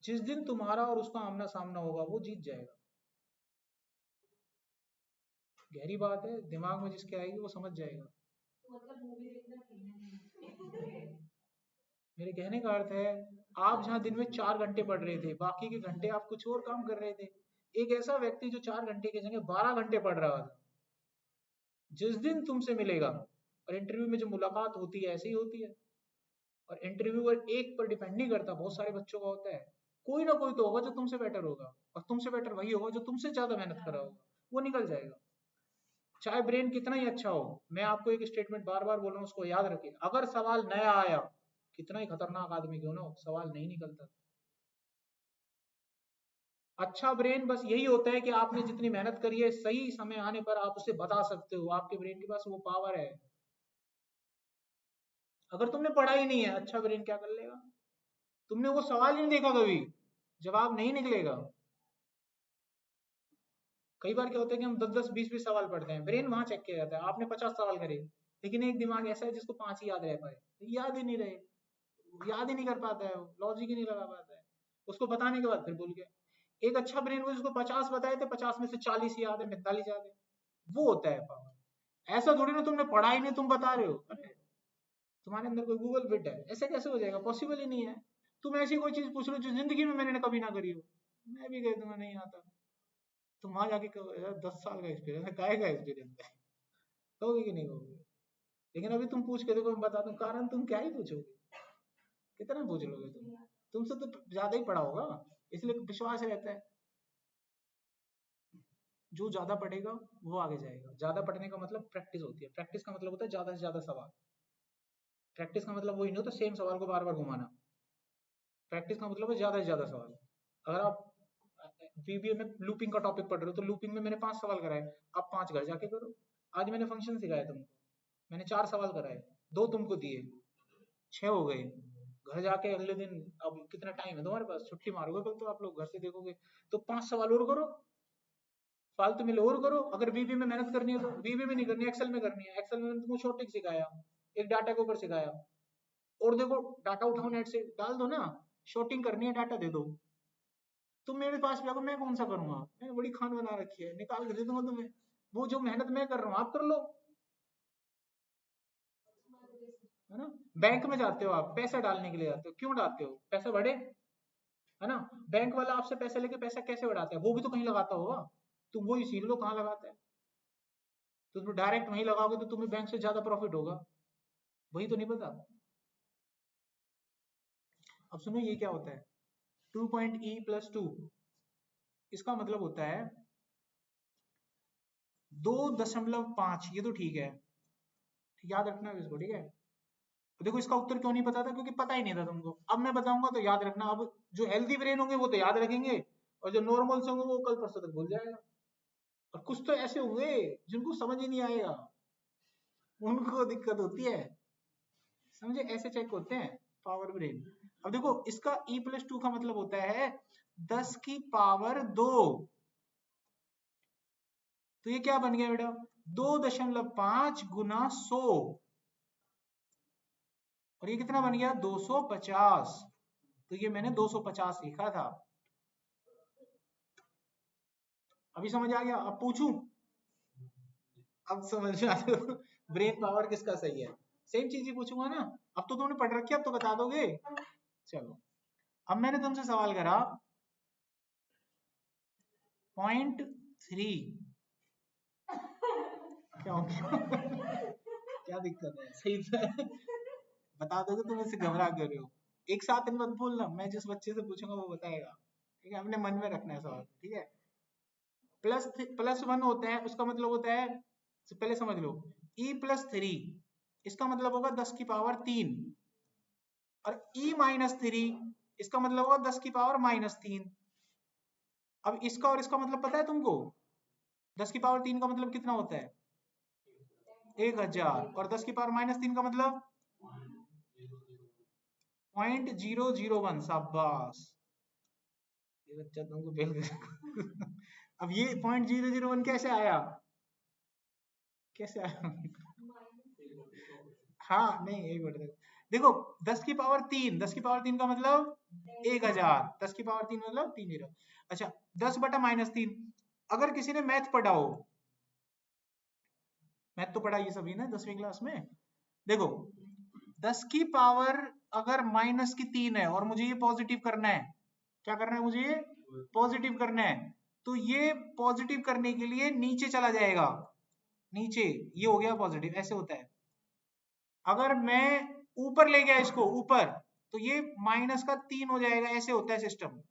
जिस दिन तुम्हारा और उसका आमना सामना होगा वो जीत जाएगा। गहरी बात है, दिमाग में जिसके आएगी वो समझ जाएगा। मेरे कहने का अर्थ है, आप जहाँ दिन में 4 घंटे पढ़ रहे थे, बाकी के घंटे आप कुछ और काम कर रहे थे। एक ऐसा व्यक्ति जो 4 घंटे की जगह 12 घंटे पढ़ रहा था, जिस दिन तुमसे मिलेगा, और इंटरव्यू में जो मुलाकात होती है ऐसी ही होती है। और इंटरव्यूअर एक पर डिपेंड नहीं करता, बहुत सारे बच्चों का होता है। कोई ना कोई तो होगा जो तुमसे बेटर होगा, और तुमसे बेटर वही होगा जो तुमसे ज्यादा मेहनत कर रहा होगा। वो निकल जाएगा, चाहे ब्रेन कितना ही अच्छा हो। मैं आपको एक स्टेटमेंट बार बार बोल रहा हूँ, उसको याद रखिए। अगर सवाल नया आया, कितना ही खतरनाक आदमी क्यों ना हो, सवाल नहीं निकलता। अच्छा ब्रेन बस यही होता है कि आपने जितनी मेहनत करी है, सही समय आने पर आप उसे बता सकते हो। आपके ब्रेन के पास वो पावर है। अगर तुमने पढ़ा ही नहीं है, अच्छा ब्रेन क्या कर लेगा? तुमने वो सवाल ही नहीं देखा कभी, जवाब नहीं निकलेगा। कई बार क्या होता है कि हम 10 10 20 20 सवाल पढ़ते हैं, ब्रेन वहां चेक किया जाता है। आपने 50 सवाल करे, लेकिन एक दिमाग ऐसा है जिसको 5 ही याद रह पाए, तो याद ही नहीं रहे, याद ही नहीं कर पाता है, लॉजिक ही नहीं लगा पाता है। उसको बताने के बाद फिर भूल गया। एक अच्छा ब्रेन वो जिसको 50 बताए थे, 50 में से 40 याद है, 45 याद है। वो होता है पावर। ऐसा थोड़ी ना तुमने पढ़ा ही नहीं तुम बता रहे हो। अरे तुम्हारे अंदर कोई गूगल फिट है, ऐसे कैसे हो जाएगा? पॉसिबल ही नहीं है। तुम ऐसी कोई चीज पूछ लो जो जिंदगी में मैंने कभी ना करी हो, मैं भी कह दूंगा नहीं आता। तुम वहां जाके कहो यार 10 साल का एक्सपीरियंस है, काय का एक्सपीरियंस है, कहोगे कि नहीं कहोगे? लेकिन अभी तुम पूछ के देखो, मैं बता दूं कारण, तुम क्या ही पूछोगे? कितना पूछ लोगे तुम? तुमसे तो ज्यादा ही पढ़ा होगा, इसलिए विश्वास रहता है। जो ज्यादा पढ़ेगा वो आगे जाएगा। ज्यादा पढ़ने का मतलब प्रैक्टिस होती है, प्रैक्टिस का मतलब होता है ज्यादा से ज्यादा सवाल। प्रैक्टिस का मतलब वही नहीं होता सेम सवाल को बार बार घुमाना। प्रैक्टिस का मतलब है ज्यादा से ज्यादा सवाल। अगर आप बीबीए में लूपिंग का टॉपिक पढ़ रहे हो, तो लूपिंग में मैंने 5 सवाल कराए, आप 5 घर जाके करो। आज मैंने फंक्शन सिखाया तुमको, मैंने 4 सवाल कराए, 2 तुमको दिए, 6 हो गए। घर जाके अगले दिन, अब कितना टाइम है तुम्हारे पास, छुट्टी मारोगे कल तो आप लोग, घर से देखोगे तो 5 सवाल और करो, फालतू में और करो। अगर वीबी में मेहनत करनी है तो वीबी में नहीं करनी, एक्सेल में करनी है। एक्सेल में तुमको शॉर्टिंग सिखाया, एक डाटा के ऊपर सिखाया, और देखो डाटा उठाओ नेट से डाल दो ना, शॉर्टिंग करनी है डाटा दे दो। तुम मेरे पास भी आओ, मैं कौन सा करूंगा, मैंने बड़ी खान बना रखी है, निकाल के दे दूंगा तुम्हें। वो जो मेहनत मैं कर रहा हूँ आप कर लो, है ना। बैंक में जाते हो आप, पैसा डालने के लिए जाते हो, क्यों डालते हो, पैसा बढ़े, है ना। बैंक वाला आपसे पैसा लेके पैसा कैसे बढ़ाता है, वो भी तो कहीं लगाता होगा, तुम वही सीख लो कहाँ लगाता है। तो तुम डायरेक्ट वहीं लगाओगे तो तुम्हें बैंक से ज्यादा प्रॉफिट होगा, वही तो नहीं पता। अब सुनो ये क्या होता है, 2.e+2, इसका मतलब होता है 2.5, ये तो ठीक है, याद रखना है इसको, ठीक है। तो देखो इसका उत्तर क्यों नहीं पता था, क्योंकि पता ही नहीं था तुमको। अब मैं बताऊंगा तो याद रखना, अब जो हेल्दी ब्रेन होंगे वो तो याद रखेंगे, और जो नॉर्मल से होंगे वो कल परसों तक भूल जाएगा। और कुछ तो ऐसे होंगे जिनको समझ ही नहीं आएगा, उनको दिक्कत होती है, समझे, ऐसे चेक होते हैं पावर ब्रेन। अब देखो इसका e+2 का मतलब होता है 10⁻²। तो ये क्या बन गया बेटा, 2.5 गुना 100, और ये कितना बन गया 250। तो ये मैंने 250 लिखा था। अभी समझ आ गया, अब पूछूं, अब समझ में आ गया ब्रेन पावर किसका सही है। सेम चीज ही पूछूंगा ना, अब तो तुमने पढ़ रखी है, अब तो बता दोगे। चलो अब मैंने तुमसे सवाल करा 0.3, क्या हो गया क्या दिक्कत है, सही से बता दोगे, तुम इससे घबरा क्यों रहे हो। एक साथ मत बोलना, मैं जिस बच्चे से पूछूंगा वो बताएगा, ठीक है, अपने मन में रखना है सवाल, ठीक है। +1 होता है, उसका मतलब होता है, पहले समझ लो, e+3 इसका मतलब होगा 10⁻3, और e-3 इसका मतलब होगा 10⁻−3। अब इसका और इसका मतलब पता है तुमको, 10⁻3 का मतलब कितना होता है 1000, और 10⁻−3 का मतलब 0.001। शाबाश, ये बच्चा तुमको फेल कर अब ये 0.001 कैसे आया, कैसे आया हाँ नहीं एक मिनट देखो, 10⁻3, 10⁻3 का मतलब 1000, 10⁻3 मतलब 3 जीरो। अच्छा 10/-3, अगर किसी ने मैथ पढ़ा हो, मैथ तो पढ़ा ये सभी ने 10वीं क्लास में, देखो 10⁻, अगर -3 है और मुझे ये पॉजिटिव करना है, क्या करना है मुझे, ये पॉजिटिव करना है, तो ये पॉजिटिव करने के लिए नीचे चला जाएगा, नीचे, ये हो गया पॉजिटिव, ऐसे होता है। अगर मैं ऊपर ले गया इसको ऊपर, तो ये -3 हो जाएगा, ऐसे होता है सिस्टम।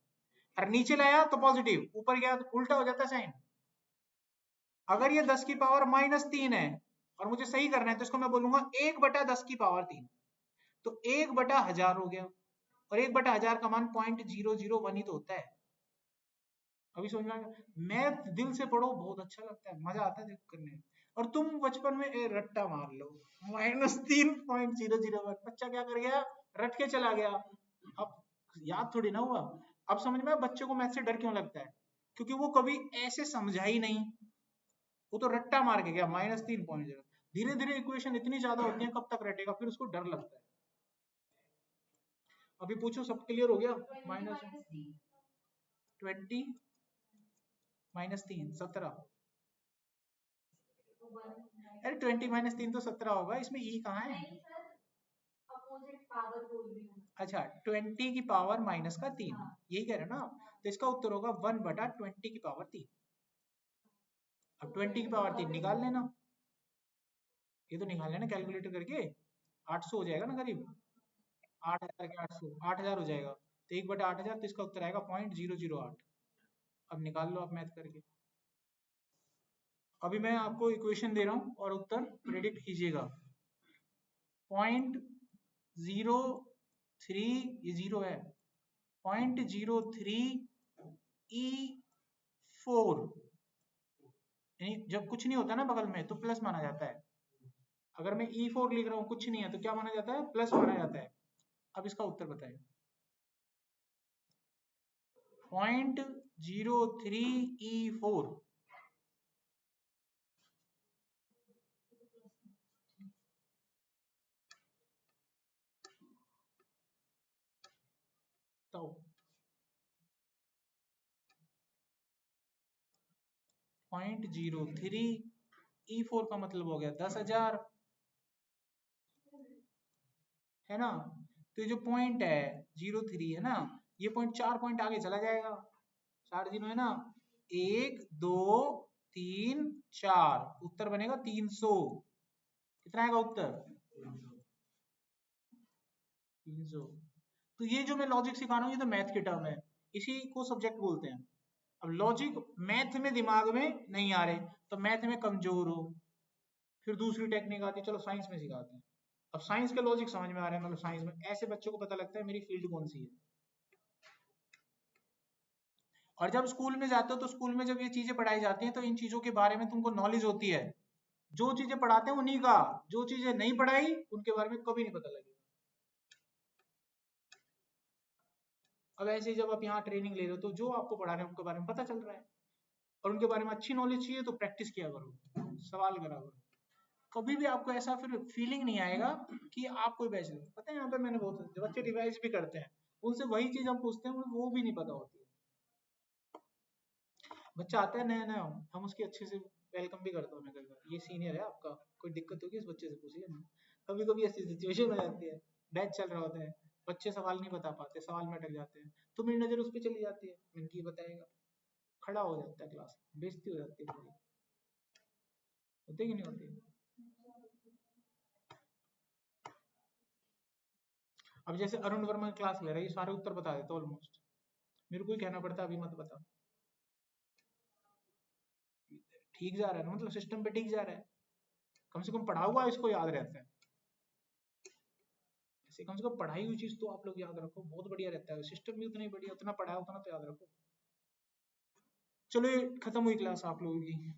और नीचे लाया तो पॉजिटिव, ऊपर गया तो उल्टा हो जाता है साइन। अगर ये 10⁻³ है और मुझे सही करना है, तो इसको मैं बोलूंगा 1/10⁻3, तो 1/1000 हो गया, और 1/1000 का मान 0.001 ही तो होता है। अभी समझ में आ गया, मैथ दिल से पढ़ो, बहुत अच्छा लगता है, मजा आता है देख करने में। और तुम बचपन में रट्टा मार लो, -3.001, बच्चा क्या कर गया, रट के चला गया, अब याद थोड़ी ना हुआ। अब समझ में बच्चे को मैथ से डर क्यों लगता है, क्योंकि वो कभी ऐसे समझा ही नहीं, वो तो रट्टा मार के गया -3.0। धीरे धीरे इक्वेशन इतनी ज्यादा होती है, कब तक रटेगा, फिर उसको डर लगता है। अभी पूछो, सब क्लियर हो गया, -20 -3 17, अरे 20 - 3 तो 17 होगा, इसमें ई कहाँ है, अच्छा 20⁻⁻3, यही कह रहे हो ना आप, तो इसका उत्तर होगा 1/20⁻3। अब 20⁻3 निकाल लेना, ये तो निकाल लेना कैलकुलेटर करके, 800 हो जाएगा ना करीब, 8000 के 800, 8000 हो जाएगा, तो 1/8000, तो इसका उत्तर आएगा 0.008। अब निकाल लो आप मैथ करके। अभी मैं आपको इक्वेशन दे रहा हूँ और उत्तर प्रेडिक्ट कीजिएगा। 0.03, ये 0 है, 0.03E4, यानी जब कुछ नहीं होता ना बगल में तो प्लस माना जाता है, अगर मैं E4 लिख रहा हूँ कुछ नहीं है तो क्या माना जाता है, प्लस माना जाता है। अब इसका उत्तर बताएं। 0.03 E4 तो 0.03 E4 का मतलब हो गया 10,000, है ना। तो ये जो पॉइंट है 0.3 है ना, ये पॉइंट 4 पॉइंट आगे चला जाएगा, 4 0 है ना, 1 2 3 4, उत्तर बनेगा 300। कितना आएगा उत्तर, 300। तो ये जो मैं लॉजिक सिखा रहा हूँ ये तो मैथ की टर्म है, इसी को सब्जेक्ट बोलते हैं। अब लॉजिक मैथ में दिमाग में नहीं आ रहे तो मैथ में कमजोर हो, फिर दूसरी टेक्निक आती है, चलो साइंस में सिखाते हैं। अब साइंस के लॉजिक समझ में आ रहे हैं, मतलब साइंस में ऐसे बच्चों को पता लगता है मेरी फील्ड कौन सी है। और जब स्कूल में जाते हो तो स्कूल में जब ये चीजें पढ़ाई जाती हैं तो इन चीजों के बारे में तुमको नॉलेज होती है। जो चीजें पढ़ाते हैं उन्हीं का, जो चीजें नहीं पढ़ाई उनके बारे में कभी नहीं पता लगेगा। अब ऐसे ही जब आप यहाँ ट्रेनिंग ले रहे हो तो जो आपको पढ़ा रहे हैं उनके बारे में पता चल रहा है, और उनके बारे में अच्छी नॉलेज चाहिए तो प्रैक्टिस किया करो, सवाल करा करो। कभी भी आपको ऐसा फिर फीलिंग नहीं आएगा कि आप कोई बैच नहीं, पता है यहाँ पे मैंने बहुत जो बच्चे रिवाइज भी करते हैं उनसे वही चीज हम पूछते हैं वो भी नहीं पता होती है। बच्चा आता है नया नया, हम उसकी अच्छे से वेलकम भी करते हैं, मैं कहता ये सीनियर है आपका, कोई दिक्कत होगी इस बच्चे से पूछ लेना। कभी कभी ऐसी सिचुएशन हो जाती है, बैच चल रहा होता है, बच्चे सवाल नहीं बता पाते, सवाल में अटक जाते हैं, तो मेरी नजर उस पर चली जाती है, मैंने ये बताएगा, खड़ा हो जाता है क्लास, बेइज्जती हो जाती है पूरी। होती कि नहीं होती। अब जैसे अरुण वर्मा क्लास ले रहा है, ये सारे उत्तर बता देता ऑलमोस्ट, मेरे को ही कहना पड़ता अभी मत बता। ठीक जा रहा है ना, मतलब सिस्टम पे ठीक जा रहा है, कम से कम पढ़ा हुआ इसको याद रहता है। ऐसे कम से कम पढ़ाई हुई चीज तो आप लोग याद रखो, बहुत बढ़िया रहता है, सिस्टम भी उतना ही बढ़िया, उतना पढ़ा है उतना तो याद रखो। चलो ये खत्म हुई क्लास आप लोगों की।